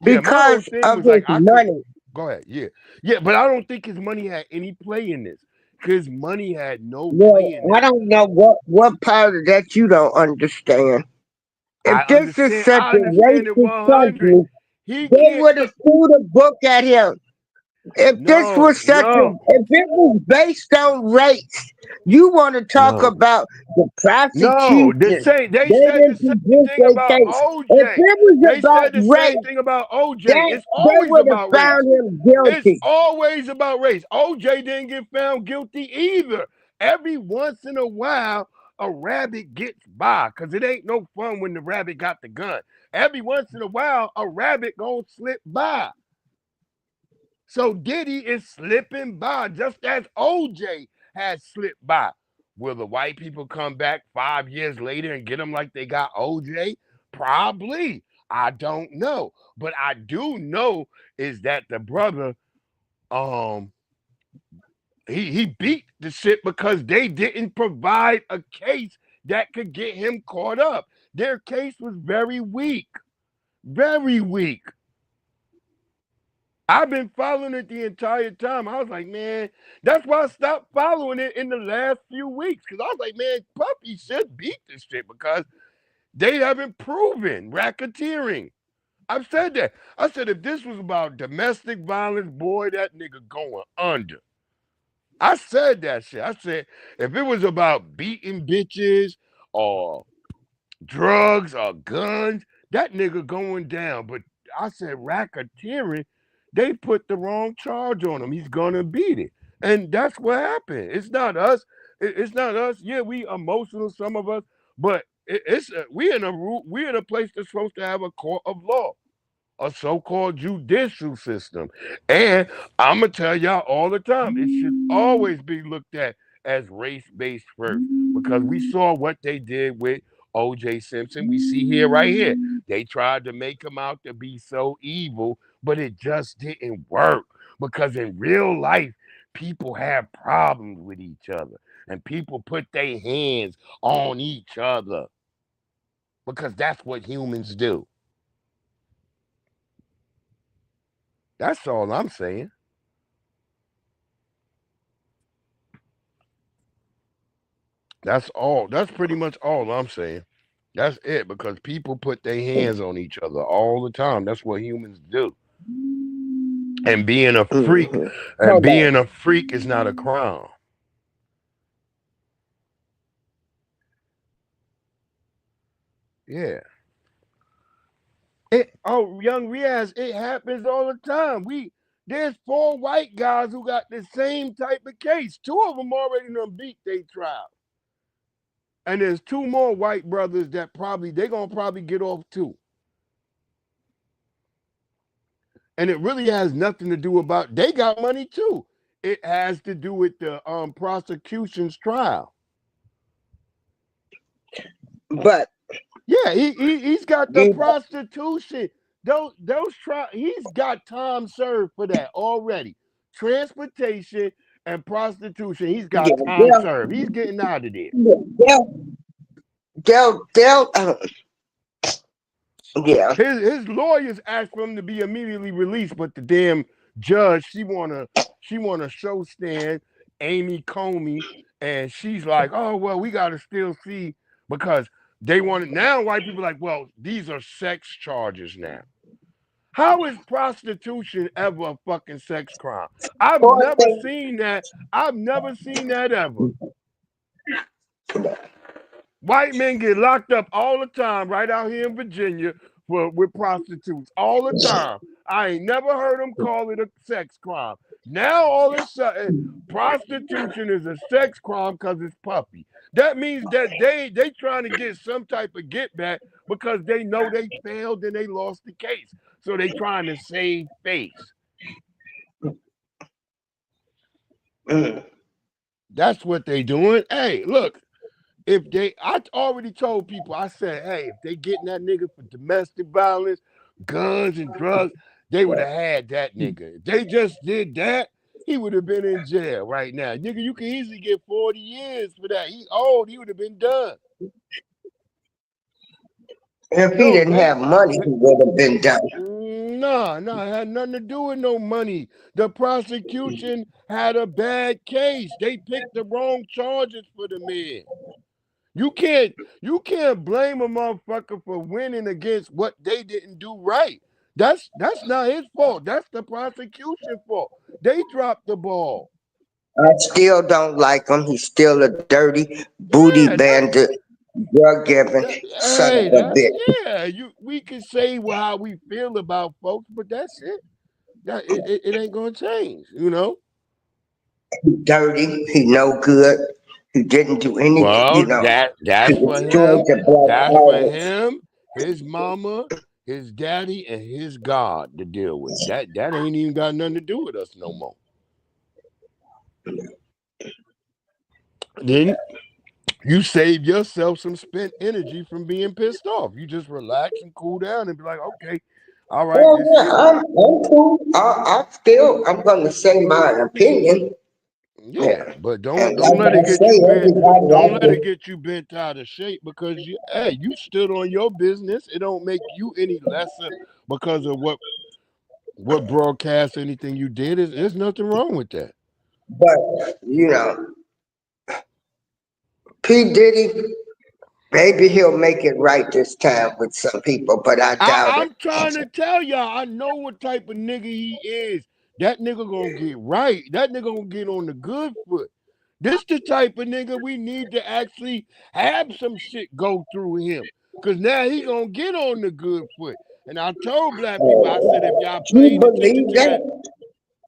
yeah, my whole because thing of was like, his I could money. go ahead, yeah, but I don't think his money had any play in this. His money had no Well, play in I this. don't know what part of that you don't understand. If this is such I a understand it racist 100. country, He they can't would have look. threw the book at him. If this No, was such a, no, if it was based on race, you want to talk no. about the No, prosecution. they They said the didn't same produce thing their about case. If OJ. it was They about said the race, same thing about OJ. that It's they always would have about race. found him It's guilty. always about race. OJ didn't get found guilty either. Every once in a while, a rabbit gets by because it ain't no fun when the rabbit got the gun. Every once in a while, a rabbit gonna slip by. So Diddy is slipping by just as OJ has slipped by. Will the white people come back 5 years later and get him like they got OJ? Probably. I don't know. But I do know is that the brother, um, he beat the shit because they didn't provide a case that could get him caught up. Their case was very weak. Very weak. I've been following it the entire time. I was like, man, that's why I stopped following it in the last few weeks. Cause I was like, man, Puppy should beat this shit because they haven't proven racketeering. I've said that. I said if this was about domestic violence, boy, that nigga going under. I said that shit. I said if it was about beating bitches or drugs or guns, that nigga going down. But I said racketeering, they put the wrong charge on him. He's gonna beat it, and that's what happened. It's not us. It's not us. Yeah, we emotional, some of us, but we in a place that's supposed to have a court of law, a so-called judicial system. And I'm gonna tell y'all all the time, it should always be looked at as race-based first because we saw what they did with OJ Simpson. We see here right here. They tried to make him out to be so evil, but it just didn't work because in real life, people have problems with each other and people put their hands on each other because that's what humans do. That's all I'm saying. That's all. That's pretty much all I'm saying. That's it, because people put their hands on each other all the time. That's what humans do. And being a freak, Mm-hmm. Hold on. is not a crime. Yeah. Young Riaz, it happens all the time. There's 4 white guys who got the same type of case. 2 of them already done beat their trial. And there's 2 more white brothers that they're gonna probably get off too. And it really has nothing to do about they got money too. It has to do with the prosecution's trial. But Yeah, he's got the you, prostitution. He's got time served for that already. Transportation and prostitution. He's got yeah, time served. He's getting out of there. they'll, yeah. His lawyers asked for him to be immediately released, but the damn judge, she wanna show stand Amy Comey, and she's like, oh well, we gotta still see, because they want it now. White people are like, well, these are sex charges now. How is prostitution ever a fucking sex crime? I've Poor never thing. seen that. I've never seen that ever. White men get locked up all the time right out here in Virginia with prostitutes all the time. I ain't never heard them call it a sex crime. Now all of a sudden, prostitution is a sex crime because it's puppy. That means that they trying to get some type of get back because they know they failed and they lost the case. So they trying to save face. Mm. That's what they doing. Hey, look. I already told people, I said, hey, if they getting that nigga for domestic violence, guns and drugs, they would have had that nigga. If they just did that, he would have been in jail right now. Nigga, you can easily get 40 years for that. He old, he would have been done. If he No, didn't have money, he would have been done. no, it had nothing to do with no money. The prosecution had a bad case. They picked the wrong charges for the man. You can't blame a motherfucker for winning against what they didn't do right. That's not his fault. That's the prosecution fault. They dropped the ball. I still don't like him. He's still a dirty booty Yeah, bandit, drug giving son hey, of a bitch. we can say how we feel about folks, but that's it. It ain't gonna change, you know. Dirty. He no good. He didn't do anything. Well, He that's for destroyed him. the black That's for cause. him, his mama, his daddy, and his God to deal with. That ain't even got nothing to do with us no more. Then you save yourself some spent energy from being pissed off. You just relax and cool down and be like, okay, all right, Well, this yeah, shit. I'm cool. I'm going to say my opinion. Yeah, Yeah. but don't And don't like let it I get say, you bent. everybody Don't has let it to, get you bent out of shape, because you stood on your business. It don't make you any lesser because of what broadcast anything you did. There's nothing wrong with that. but, P. Diddy, maybe he'll make it right this time with some people, but I doubt it. I'm trying to tell y'all, I know what type of nigga he is. That nigga gonna get right. That nigga gonna get on the good foot. This the type of nigga we need to actually have some shit go through him. Cause now he gonna get on the good foot. And I told black people, I said, if y'all You paid attention believe to that, that?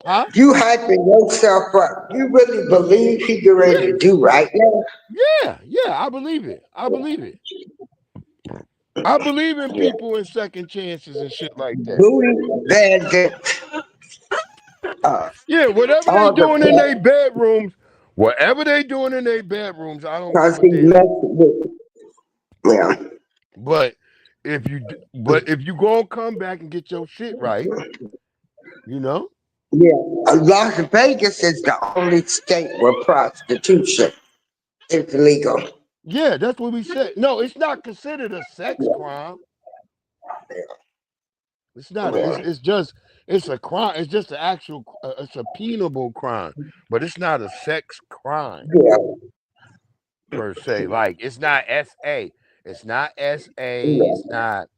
huh? You hyping yourself up. You really believe he get Yeah, ready to do right now? yeah, I believe it. I believe it. I believe in Yeah. people and second chances and shit like that. Booty, bandit, uh, Yeah, whatever they all the doing in their crap, bedrooms, I don't because give a he damn. messed with, yeah. But but if you gonna come back and get your shit right, you know, Yeah. Las Vegas is the only state where prostitution is legal. yeah, that's what we said. No, it's not considered a sex crime. It's not. It's a crime. It's just an actual. It's a penable crime, but it's not a sex crime Yeah. per se. Like it's not SA. It's not SA. Yeah. It's not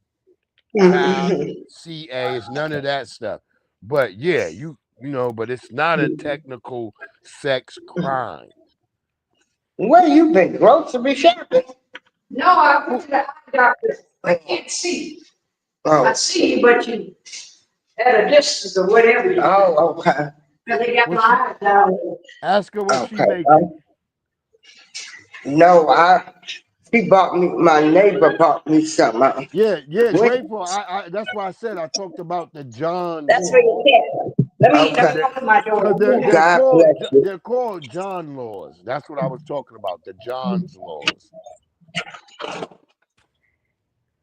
child Mhm. CA. It's none of that stuff. But yeah, you know, but it's not a technical sex crime. Where you been? Grocery shopping? No, I went Well, to the eye doctor. I can't see. I Oh. see, but you at a distance or whatever. Oh, okay. Because they got what my she eyes down. ask her what she Okay. making? No, she bought me, my neighbor bought me some. Yeah, yeah, What? grateful. I that's why I said I talked about the John's That's where law. you can. Let Okay. me open my door. Because God bless you. they're called John laws. That's what I was talking about. The John's laws.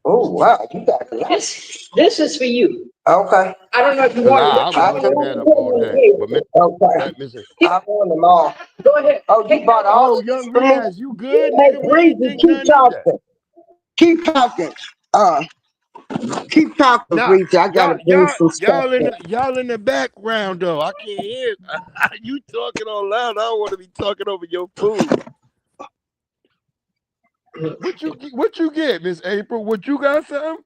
Oh, wow. You got a lot. This is for you. Okay. I don't know if you Cause want I it. was I looking can. that up all day. But Okay. Missy. I want them all. Go ahead. Oh, you bought all Oh, of this young for me? Riaz, you good, Hey, nigga? We ain't Breezy, think keep nothing of that. talking. Keep talking. Keep talking, Nah, Breezy. I gotta y'all, bring y'all, some stuff in. y'all in the background though. I can't hear you talking all loud. I don't want to be talking over your food. What you get, Miss April? What you got something?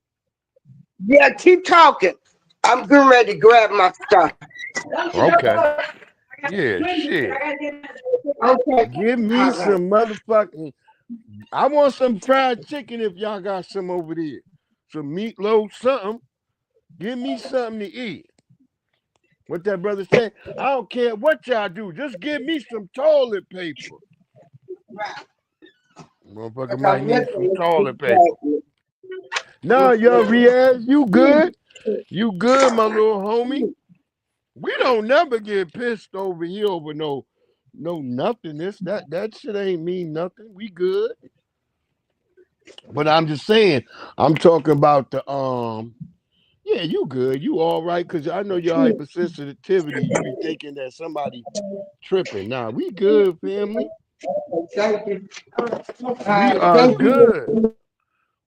Yeah, keep talking. I'm getting ready to grab my stuff. Don't you know Okay. what? I got Yeah, twins shit. there. Okay. Give me All right. some motherfucking. I want some fried chicken if y'all got some over there. Some meatloaf, something. Give me something to eat. What that brother said, I don't care what y'all do. Just give me some toilet paper. Motherfucker Like might I'm need some listening to toilet paper. you. Nah, yo, Riaz, you good? You good, my little homie? We don't never get pissed over here over no nothingness. That shit ain't mean nothing. We good. But I'm just saying, I'm talking about the yeah, you good. You all right, cause I know your hypersensitivity. You be thinking that somebody tripping. Nah, we good, family. Thank you. We are Thank you. good.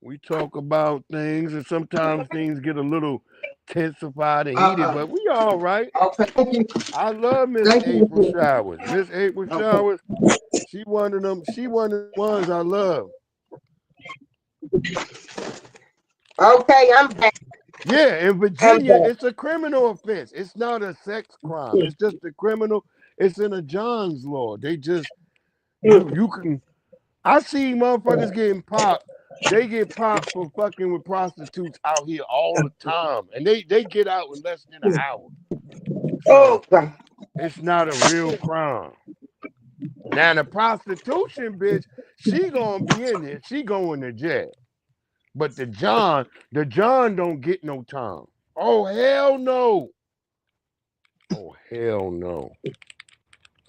We talk about things, and sometimes things get a little tensified and heated, Uh-uh. but we all right. Okay. Thank you. I love Miss Thank April you. Showers. Miss April Okay. Showers, she one of them. She one of the ones I love. Okay, I'm back. Yeah, in I'm Virginia, back. it's a criminal offense. It's not a sex crime. It's just a criminal. It's in a John's law. They just you can. I see motherfuckers getting popped. They get popped for fucking with prostitutes out here all the time, and they get out in less than an hour. So Okay. it's not a real crime. Now the prostitution bitch, she gonna be in there. She going to jail. But the John don't get no time. Oh hell no. Oh hell no.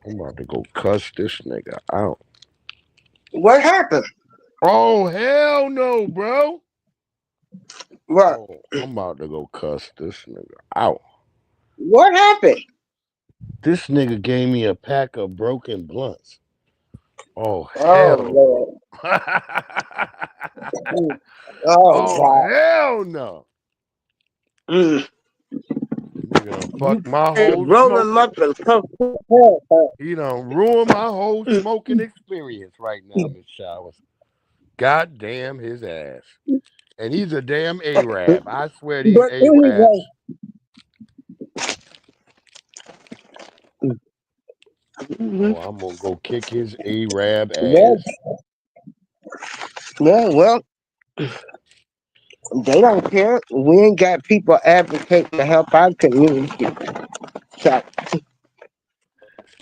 I'm about to go cuss this nigga out. What happened? Oh hell no, bro. What? Oh, I'm about to go cuss this nigga out. What happened? This nigga gave me a pack of broken blunts. Oh Oh hell no. Lord. Mm. Oh Oh God. hell no. Mm. Nigga done You fuck my whole roll them smoking. up and cook. He done ruined my whole smoking experience right now, Miss Showers. God damn his ass. And he's a damn Arab. I swear these But anyway. Arabs. Mhm. Oh, I'm gonna go kick his Arab Well, ass. well, they don't care. We ain't got people advocating to help our community. So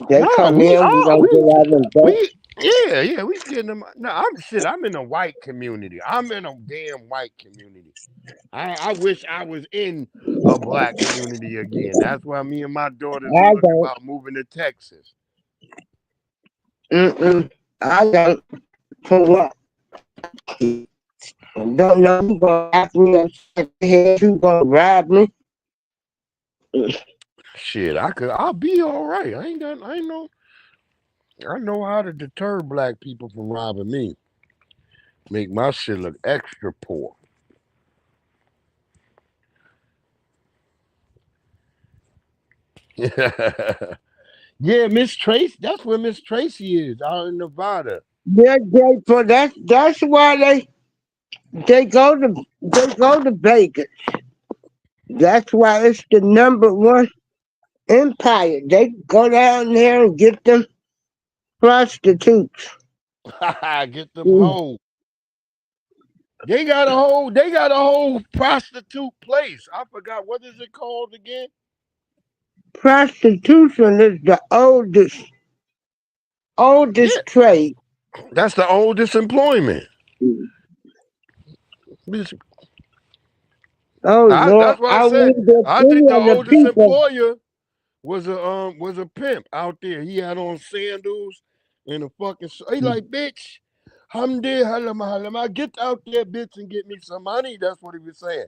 they No, come we in, we are. gonna get out and vote. Yeah, we getting them. No, I'm in a white community. I'm in a damn white community. I wish I was in a black community again. That's why me and my daughters I talking don't. about moving to Texas. Mm-mm. I don't. For what? Don't know who gonna ask me upside the head, who gonna rob me. Shit, I'll be all right. I know how to deter black people from robbing me. Make my shit look extra poor. Yeah, Miss Tracy. That's where Miss Tracy is, out in Nevada. They're grateful. That's why they go to Vegas. That's why it's the number one empire. They go down there and get them prostitutes. Get them Mm. hoes. They got a whole prostitute place. I forgot what is it called again. Prostitution is the oldest Yeah, trade. that's the oldest employment. Mm. Bitch, Oh Lord, that's why I I said wonder if I think any the of the oldest people. employer was a pimp out there. He had on sandals and a fucking. He like, bitch, hamdi halama halama. Get out there, bitch, and get me some money. That's what he was saying.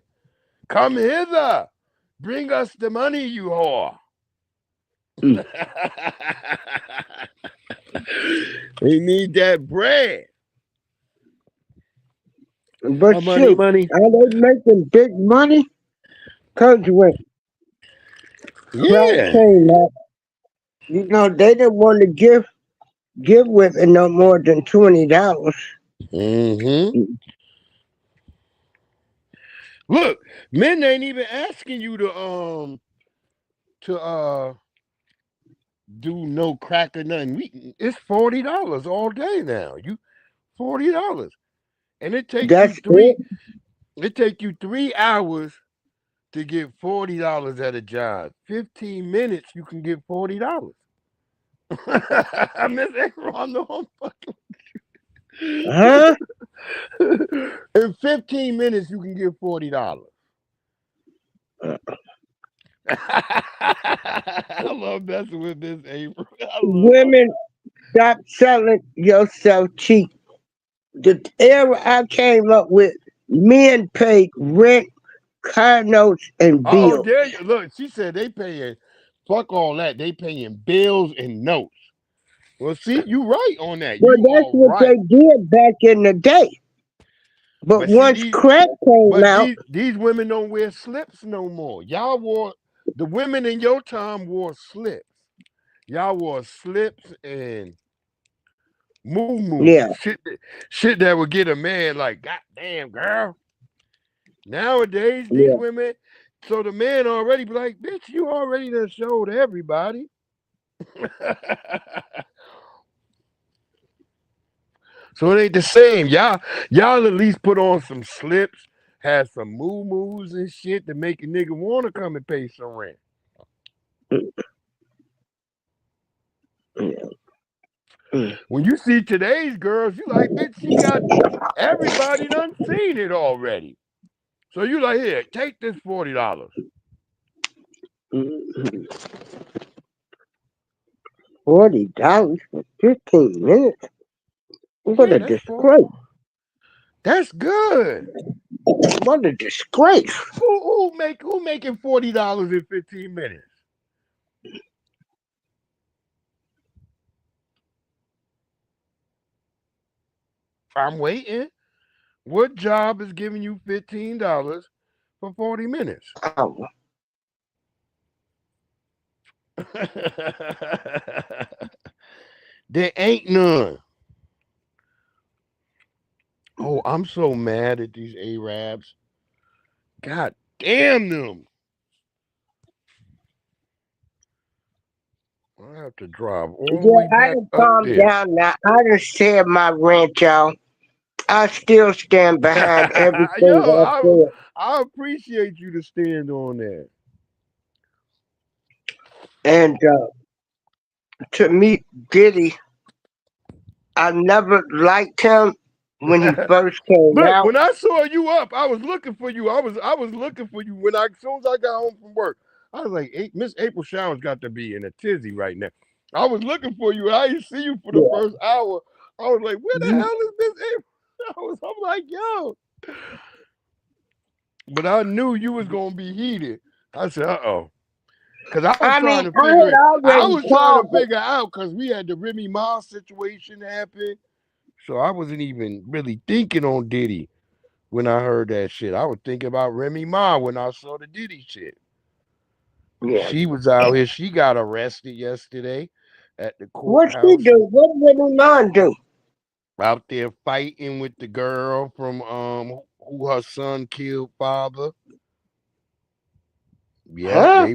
Come hither, bring us the money, you whore. Mm. He need that bread. But Money, shoot, money. are they making big money? Cause when crack Yeah. came out, they didn't want to give women no more than $20. Mm-hmm. Look, men ain't even asking you to do no crack or nothing. It's $40 all day now. $40. And it take you That's it. three it take you 3 hours to get $40 at a job. 15 minutes you can get $40. I miss everyone know I'm fucking. Huh? In 15 minutes you can get $40. I love messing with this April. I love Women, stop selling yourself cheap. The era I came up with, men paid rent, car notes, and Oh, bills. there you look. She said they paying. Fuck all that. They paying bills and notes. Well, see, you right on that. Well, You that's are what they right. did back in the day. But But see, once these crack came but out, these women don't wear slips no more. Y'all wore the women in your time wore slips. Y'all wore slips and moo yeah, shit that would get a man like, God damn, girl. Nowadays, these yeah. women, so the man already be like, bitch, you already done showed everybody. So it ain't the same. Y'all at least put on some slips, have some moo-moos and shit to make a nigga wanna come and pay some rent. Yeah. Mm. When you see today's girls, you like, bitch, she got everybody done seen it already. So you like, here, take this $40. Mm. $40 for 15 minutes? What Yeah, a that's 40. disgrace! That's good. What a disgrace! Who making $40 in 15 minutes? I'm waiting. What job is giving you $15 for 40 minutes? Oh, There ain't none. Oh, I'm so mad at these Arabs. God damn them. I have to drive all the yeah, way I back done up calmed there. down now. I done said my rant, y'all. I still stand behind everything Yo, I said. I appreciate you to stand on And to me, Diddy, I never liked him when he that. first came Look, out. when I saw you up, I was looking for you. I was looking for you when as soon as I got home from work. I was like, Miss April Showers got to be in a tizzy right now. I was looking for you. I didn't see you for the Yeah. first hour. I was like, where the You- hell is Miss April? I'm like, yo. But I knew you was gonna be heated. I said, uh-oh. Cause I was I trying mean, to I figure had it. I already was trying to called, but figure out because we had the Remy Ma situation happen. So I wasn't even really thinking on Diddy when I heard that shit. I was thinking about Remy Ma when I saw the Diddy shit. Yeah. She was out here. She got arrested yesterday at the What she courthouse. do? What did Iman do? Out there fighting with the girl from who her son killed father. Yep, Huh?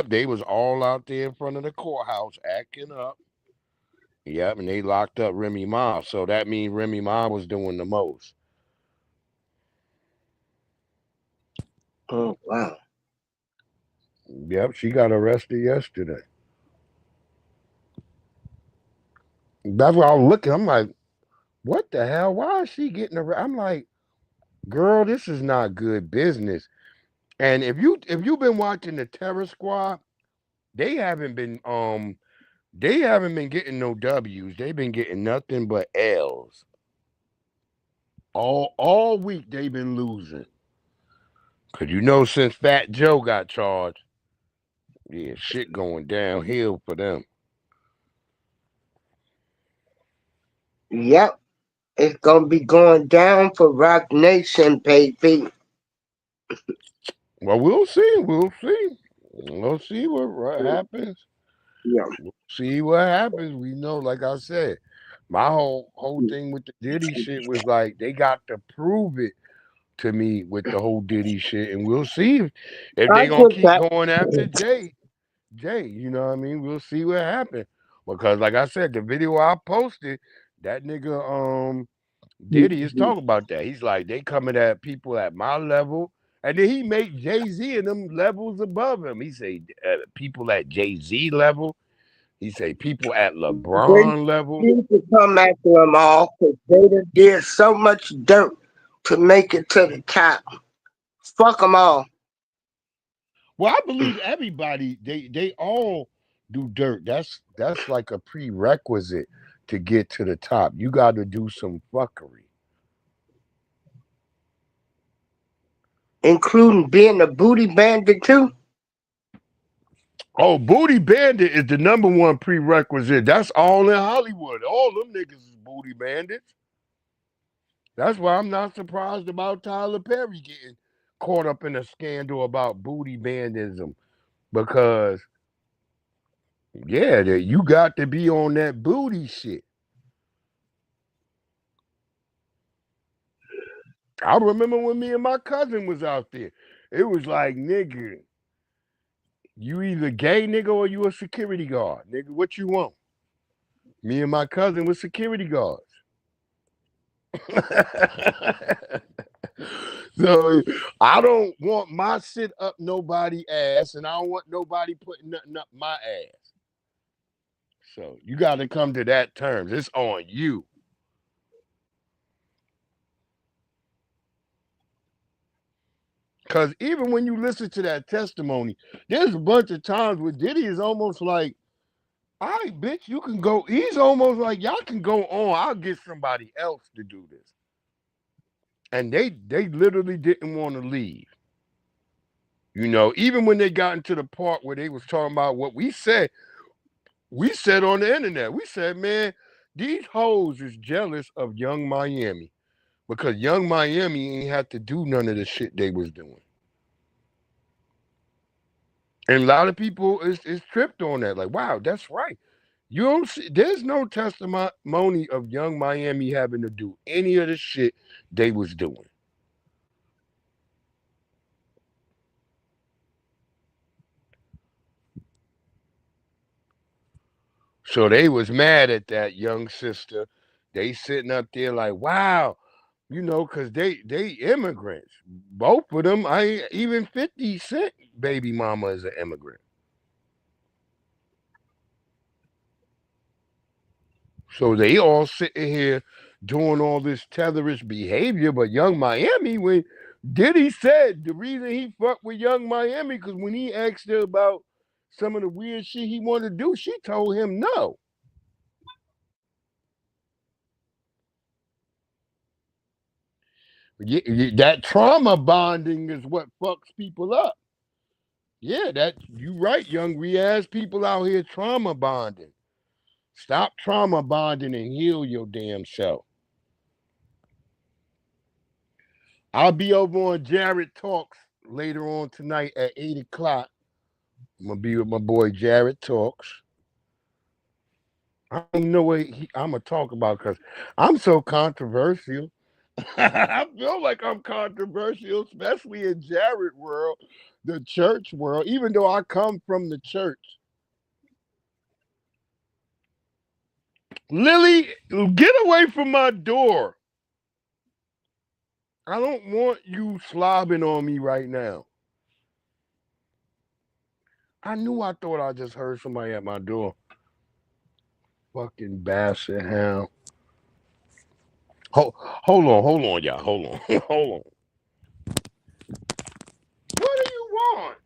they was all out there in front of the courthouse acting up. Yep, and they locked up Remy Ma. So that means Remy Ma was doing the most. Oh wow. Yep, she got arrested yesterday. That's what I was looking. I'm like, what the hell? Why is she getting arrested? I'm like, girl, this is not good business. And if you've been watching the Terror Squad, they haven't been they haven't been getting no W's. They've been getting nothing but L's. All week they've been losing. Cause since Fat Joe got charged, yeah, shit going downhill for them. Yep. It's gonna be going down for Rock Nation, baby. Well, we'll see. We'll see. We'll see what happens. Yeah. We'll see what happens. We know, like I said, my whole thing with the Diddy shit was like they got to prove it to me with the whole Diddy shit, and we'll see if I they gonna get keep that. going after Jay. Jay, you know what I mean? We'll see what happens because, like I said, the video I posted, that nigga Diddy is talking about that. He's like, they coming at people at my level. And then he make Jay-Z and them levels above him. He say people at Jay-Z level. He say people at They LeBron level. need to come after them all because they done did so much dirt to make it to the top. Fuck them all. Well, I believe everybody, they all do dirt. That's like a prerequisite to get to the top. You got to do some fuckery. Including being a booty bandit too. Oh, Booty Bandit is the number one prerequisite. That's all in Hollywood. All them niggas is booty bandits. That's why I'm not surprised about Tyler Perry getting caught up in a scandal about booty bandism. Because, yeah, you got to be on that booty shit. I remember when me and my cousin was out there. It was like, nigga, you either gay nigga or you a security guard. Nigga, what you want? Me and my cousin was security guards. So I don't want my shit up nobody ass, and I don't want nobody putting nothing up my ass. So you got to come to that terms. It's on you. Because even when you listen to that testimony, there's a bunch of times where Diddy is almost like, all right, bitch, you can go. He's almost like, y'all can go on. I'll get somebody else to do this. And they literally didn't want to leave. Even when they got into the part where they was talking about what we said on the internet. We said, man, these hoes is jealous of Young Miami because Young Miami ain't had to do none of the shit they was doing. And a lot of people is tripped on that. Like, wow, that's right. You don't see, there's no testimony of Young Miami having to do any of the shit they was doing. So they was mad at that young sister. They sitting up there like, wow, because they immigrants. Both of them, even 50 Cent baby mama is an immigrant. So they all sitting here doing all this tetherish behavior, but Young Miami, when Diddy said the reason he fucked with Young Miami, because when he asked her about some of the weird shit he wanted to do, she told him no. That trauma bonding is what fucks people up. Yeah, that you right, young. We ask people out here trauma bonding. Stop trauma bonding and heal your damn self. I'll be over on Jared Talks later on tonight at 8 o'clock. I'm gonna be with my boy Jared Talks. I don't even know what I'm gonna talk about because I'm so controversial. I feel like I'm controversial, especially in Jared world, the church world. Even though I come from the church, Lily, get away from my door. I don't want you slobbing on me right now. I thought I just heard somebody at my door. Fucking bastard hound. Hold on, y'all. Hold on. Hold on. What do you want?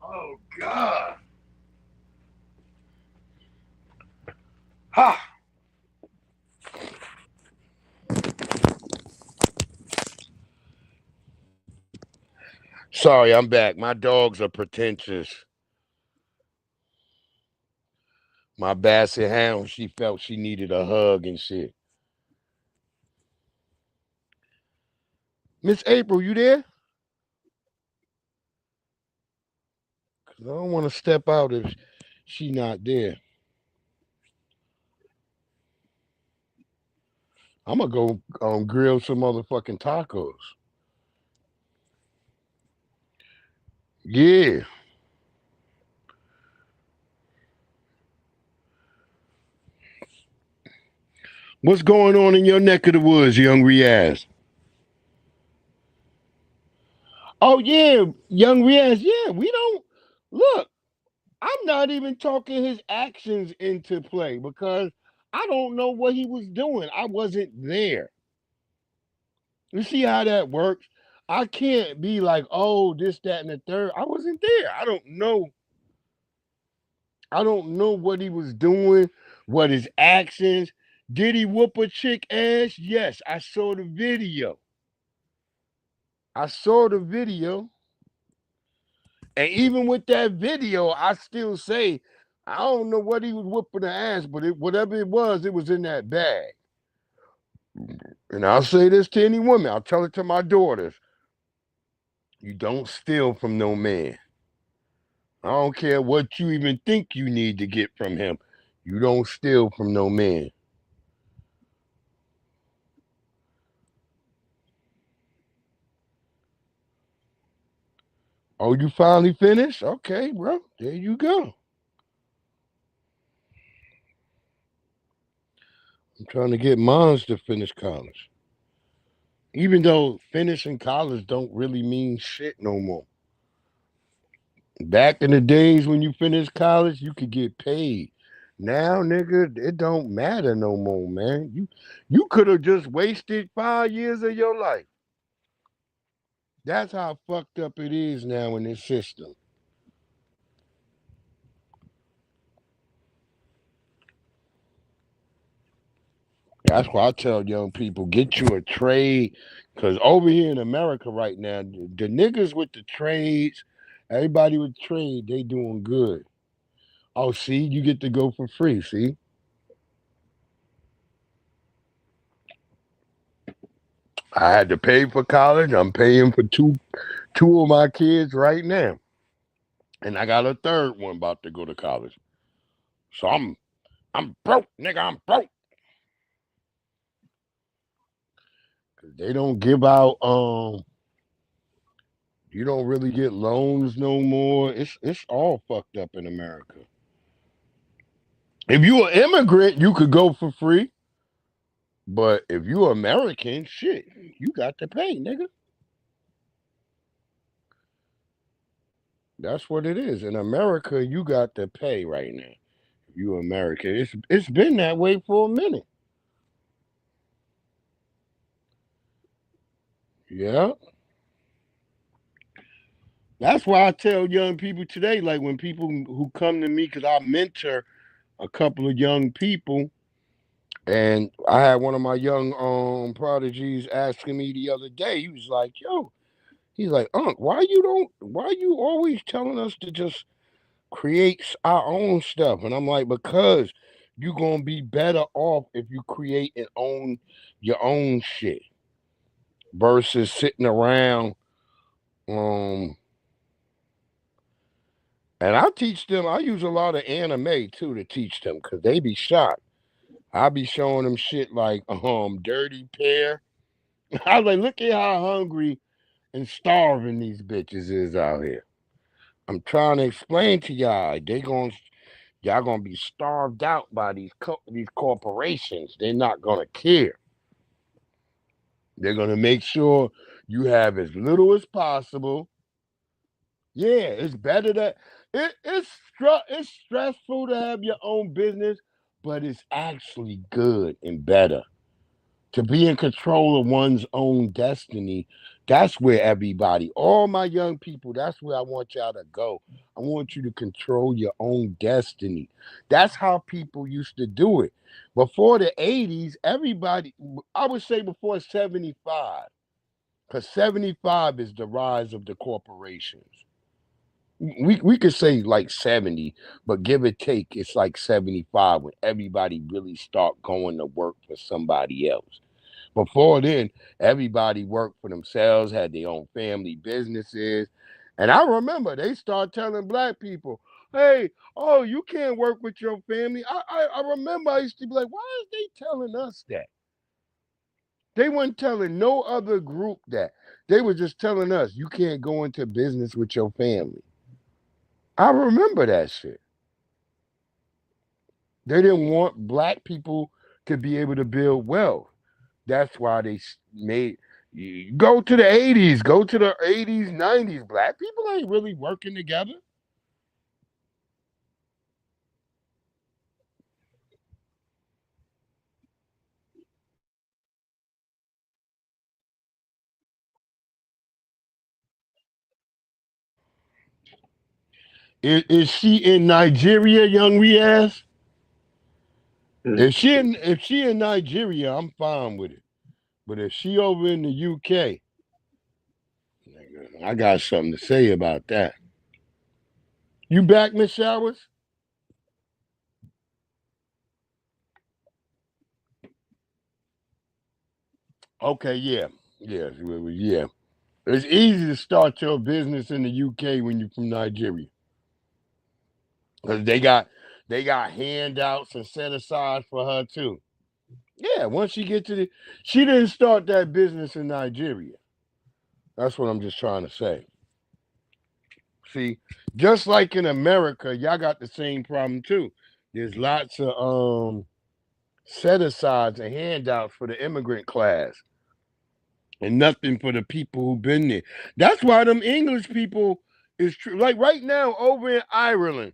Oh God. Ha! Sorry, I'm back. My dogs are pretentious. My basset hound, she felt she needed a hug and shit. Miss April, you there? Cause I don't want to step out if she not there. I'm gonna go grill some motherfucking tacos. Yeah. What's going on in your neck of the woods, young Riaz? Oh yeah, young Riaz. Yeah, we don't look. I'm not even talking his actions into play because I don't know what he was doing. I wasn't there. You see how that works? I can't be like, oh, this, that, and the third. I wasn't there. I don't know. I don't know what he was doing, what his actions. Did he whoop a chick ass? Yes, I saw the video. I saw the video. And even with that video, I still say, I don't know what he was whooping the ass, but whatever it was in that bag. And I'll say this to any woman, I'll tell it to my daughters. You don't steal from no man. I don't care what you even think you need to get from him. You don't steal from no man. Oh, you finally finished? Okay, bro. There you go. I'm trying to get moms to finish college. Even though finishing college don't really mean shit no more. Back in the days when you finished college, you could get paid. Now, nigga, it don't matter no more, man. You could have just wasted 5 years of your life. That's how fucked up it is now in this system. That's why I tell young people, get you a trade. Because over here in America right now, the niggas with the trades, everybody with trade, they doing good. Oh, see, you get to go for free, see? I had to pay for college. I'm paying for two of my kids right now. And I got a third one about to go to college. So I'm broke, nigga, I'm broke. Cause they don't give out you don't really get loans no more. It's all fucked up in America. If you an immigrant, you could go for free. But if you American, shit, you got to pay, nigga. That's what it is. In America, you got to pay right now. You American. It's been that way for a minute. Yeah. That's why I tell young people today, like when people who come to me, because I mentor a couple of young people, and I had one of my young prodigies asking me the other day. He was like, "Yo," he's like, "Unc, why you always telling us to just create our own stuff?" And I'm like, "Because you're gonna be better off if you create and own your own shit versus sitting around." Um, and I teach them. I use a lot of anime too to teach them because they be shocked. I be showing them shit like Dirty Pair. I was like, look at how hungry and starving these bitches is out here. I'm trying to explain to y'all, y'all gonna be starved out by these corporations. They're not gonna care. They're gonna make sure you have as little as possible. Yeah, it's better that it's stressful to have your own business, but it's actually good and better to be in control of one's own destiny. That's where everybody, all my young people, that's where I want y'all to go. I want you to control your own destiny. That's how people used to do it. Before the 80s, everybody, I would say before 75, because 75 is the rise of the corporations. We could say like 70, but give or take, it's like 75 when everybody really start going to work for somebody else. Before then, everybody worked for themselves, had their own family businesses. And I remember they start telling black people, hey, oh, you can't work with your family. I remember I used to be like, why is they telling us that? They weren't telling no other group that. They were just telling us, you can't go into business with your family. I remember that shit. They didn't want black people to be able to build wealth. That's why they made you go to the 80s, go to the 80s, 90s. Black people ain't really working together. Is she in Nigeria, young Riaz? If she in Nigeria, I'm fine with it. But if she over in the UK, I got something to say about that. You back, Miss Showers? Okay, yeah. Yeah. It's easy to start your business in the UK when you're from Nigeria. Because they got handouts and set aside for her too. Yeah, once she get to she didn't start that business in Nigeria. That's what I'm just trying to say. See, just like in America, y'all got the same problem too. There's lots of set asides and handouts for the immigrant class and nothing for the people who've been there. That's why them English people is true. Like right now over in Ireland,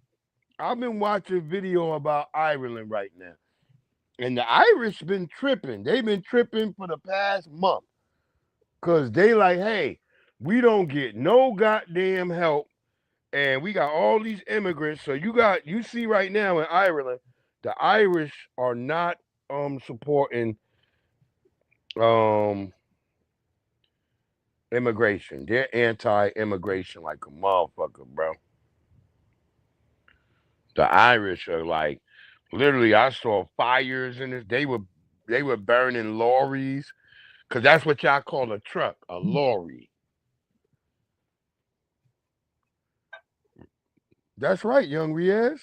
I've been watching video about Ireland right now. And the Irish been tripping. They've been tripping for the past month. Cause they like, hey, we don't get no goddamn help. And we got all these immigrants. So you see right now in Ireland, the Irish are not supporting um immigration. They're anti-immigration like a motherfucker, bro. The Irish are like literally I saw fires in this. They were burning lorries. Cause that's what y'all call a truck, a lorry. That's right, young Riaz.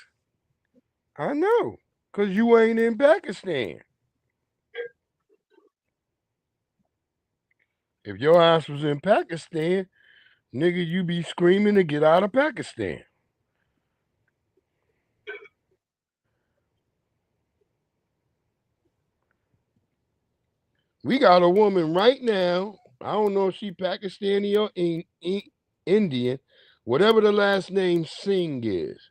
I know. Cause you ain't in Pakistan. If your ass was in Pakistan, nigga, you be screaming to get out of Pakistan. We got a woman right now. I don't know if she Pakistani or Indian. whatever the last name Singh is.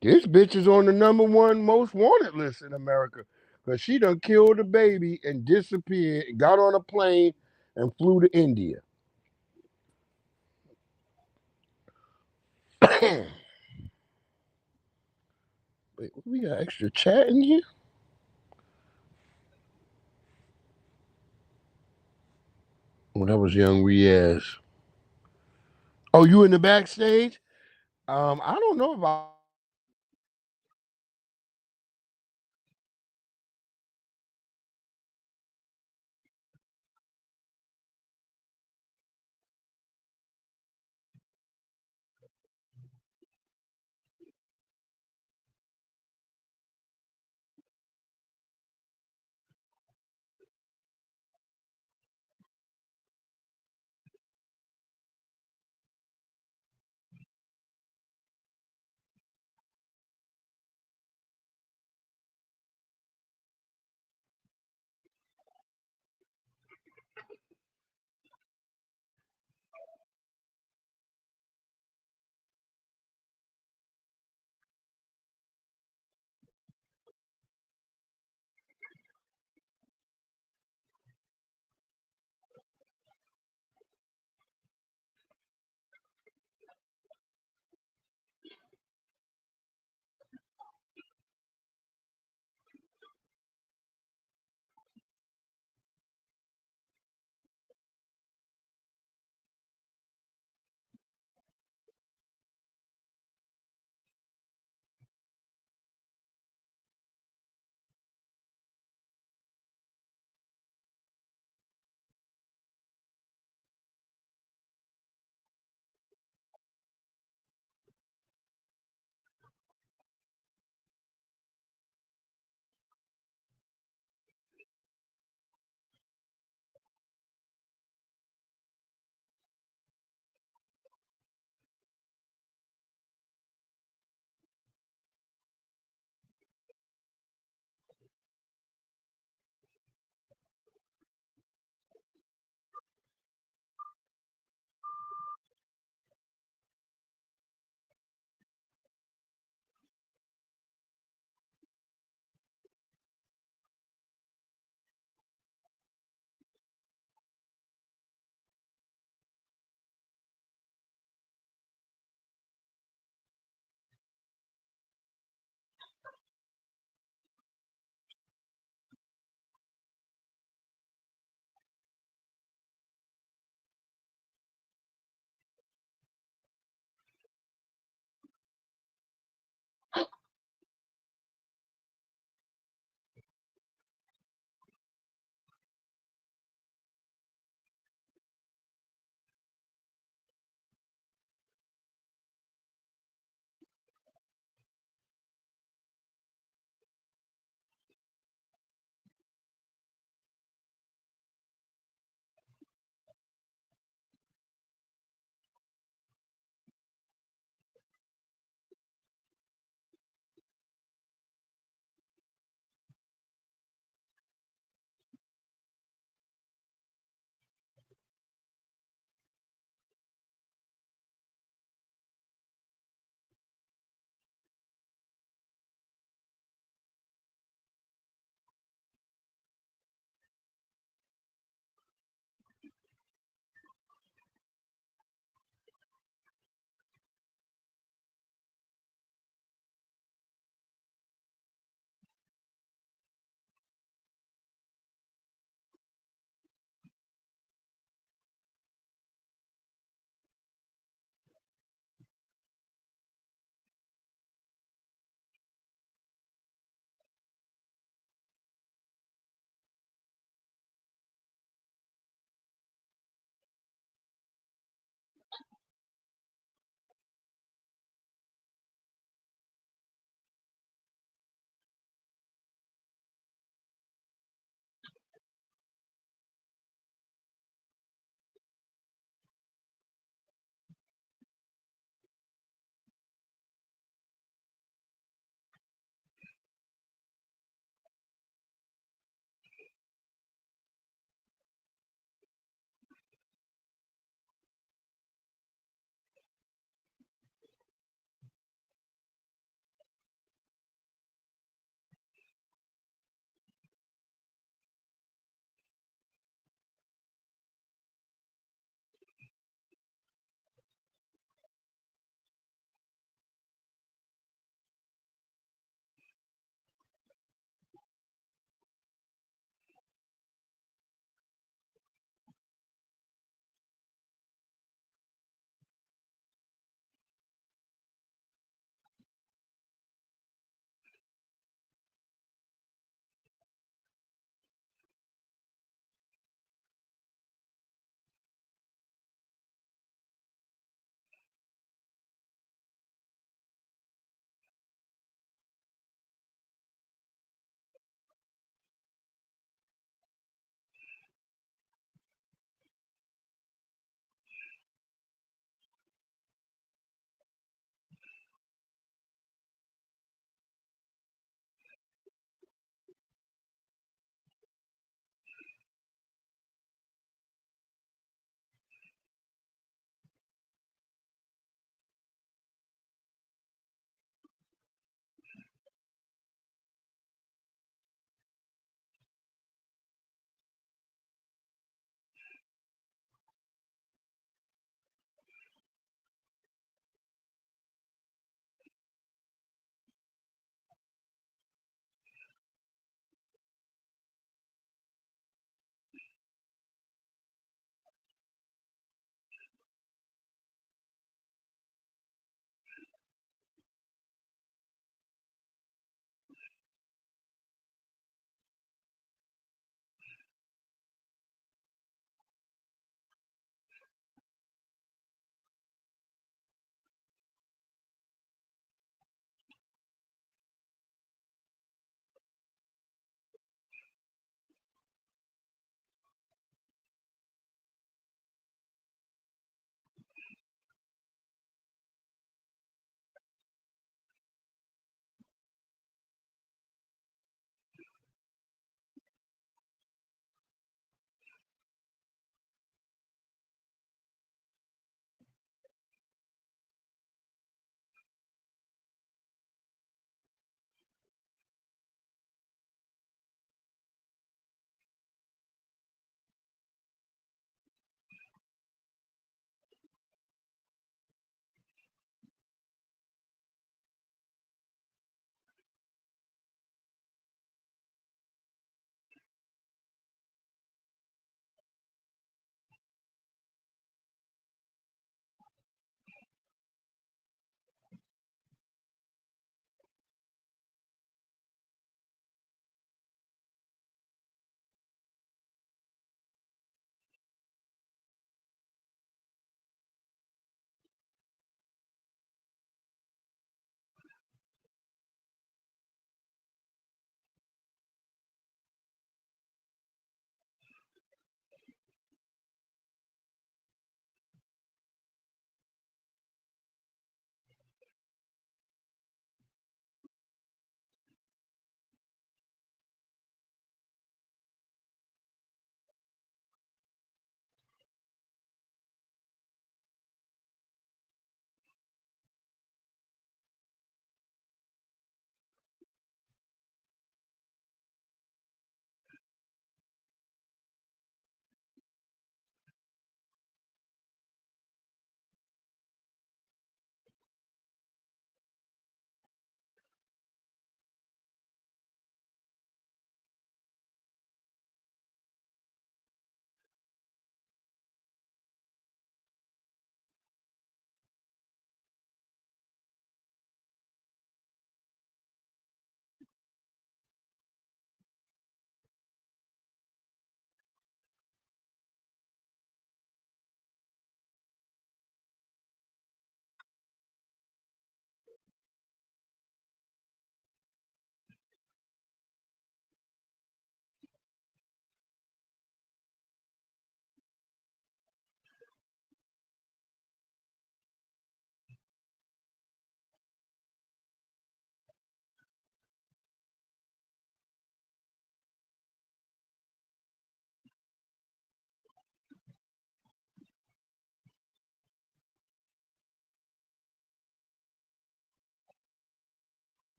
This bitch is on the #1 most wanted list in America because she done killed a baby and disappeared, got on a plane and flew to India. Wait, we got extra chat in here? Well, that was young Riaz. Oh, you in the backstage? I don't know if I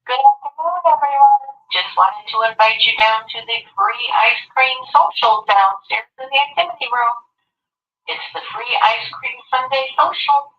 Good afternoon, everyone. Just wanted to invite you down to the free ice cream social downstairs in the activity room. It's the free ice cream Sunday social.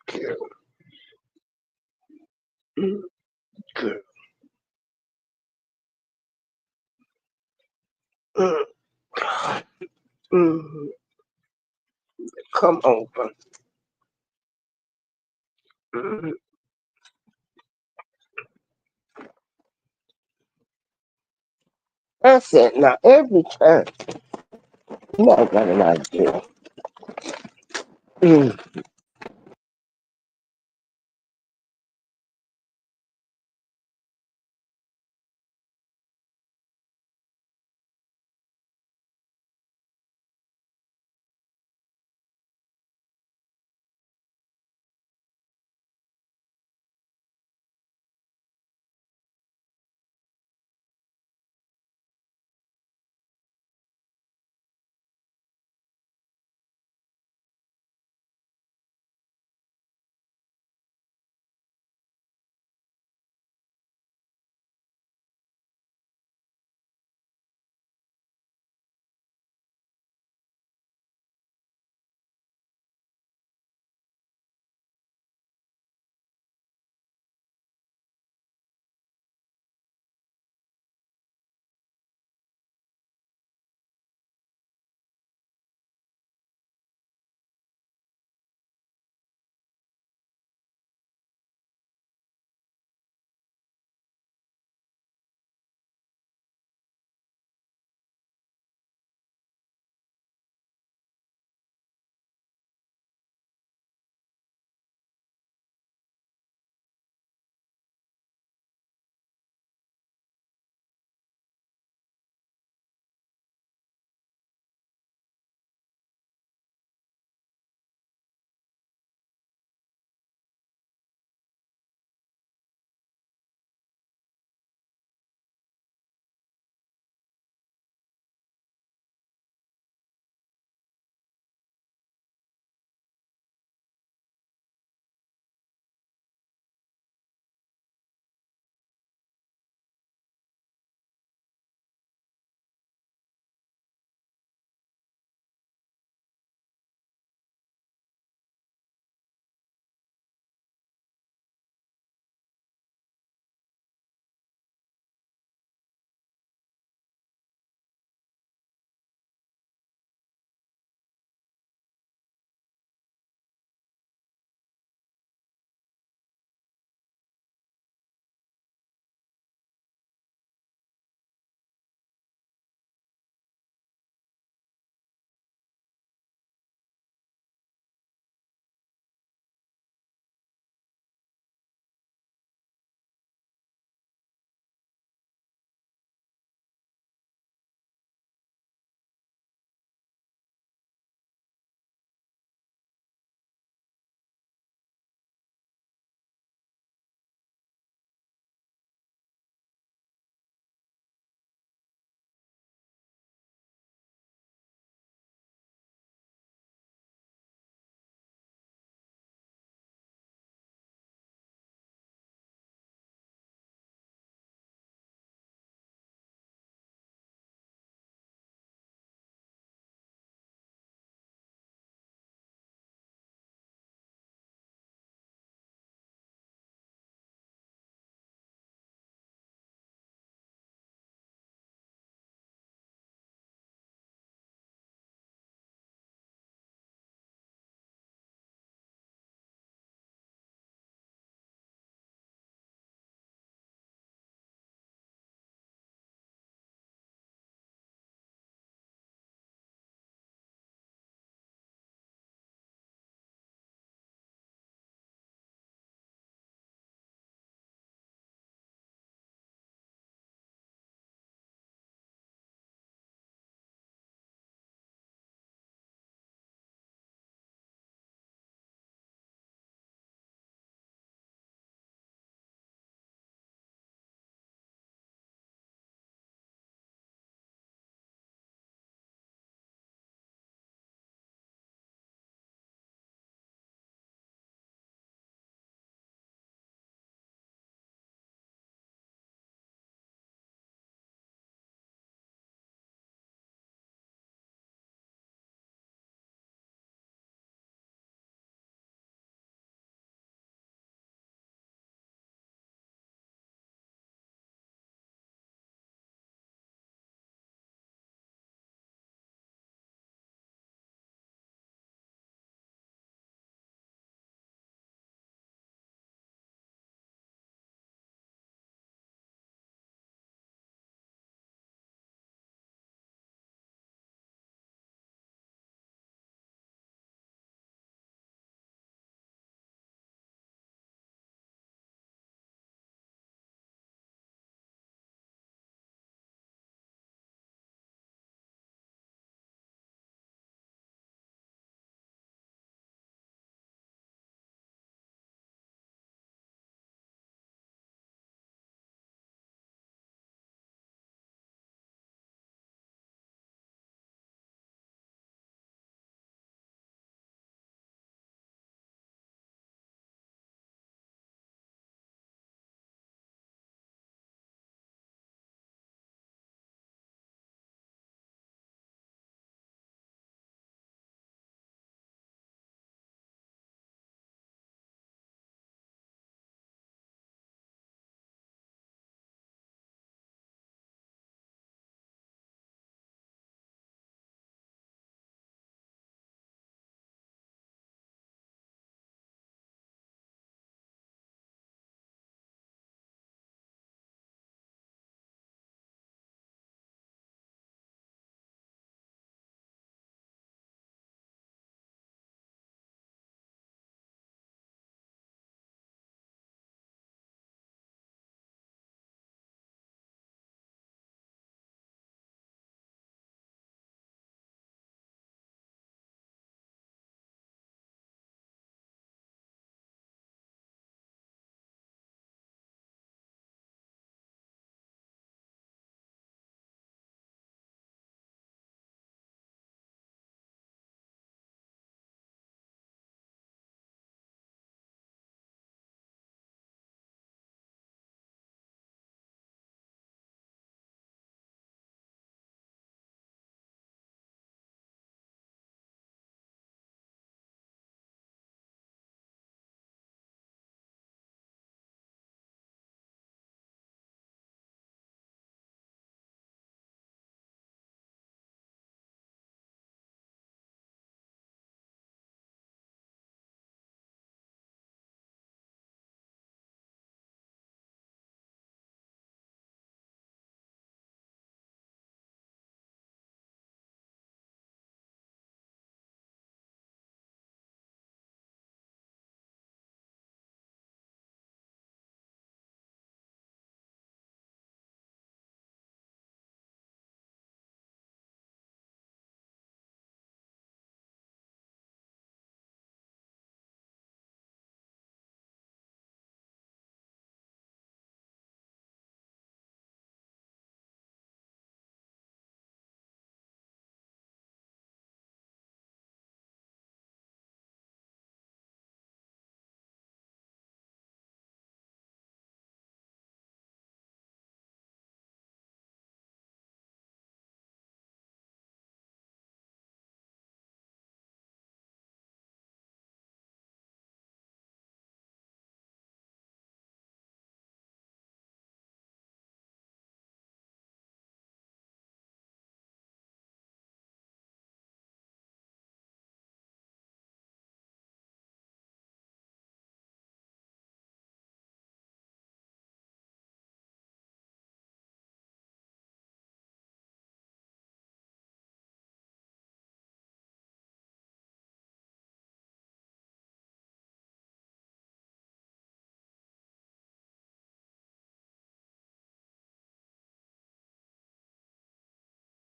Girl. Girl. Mhm. Come over. Mhm. That's it. Now, every time, you know, I got an idea. Mm.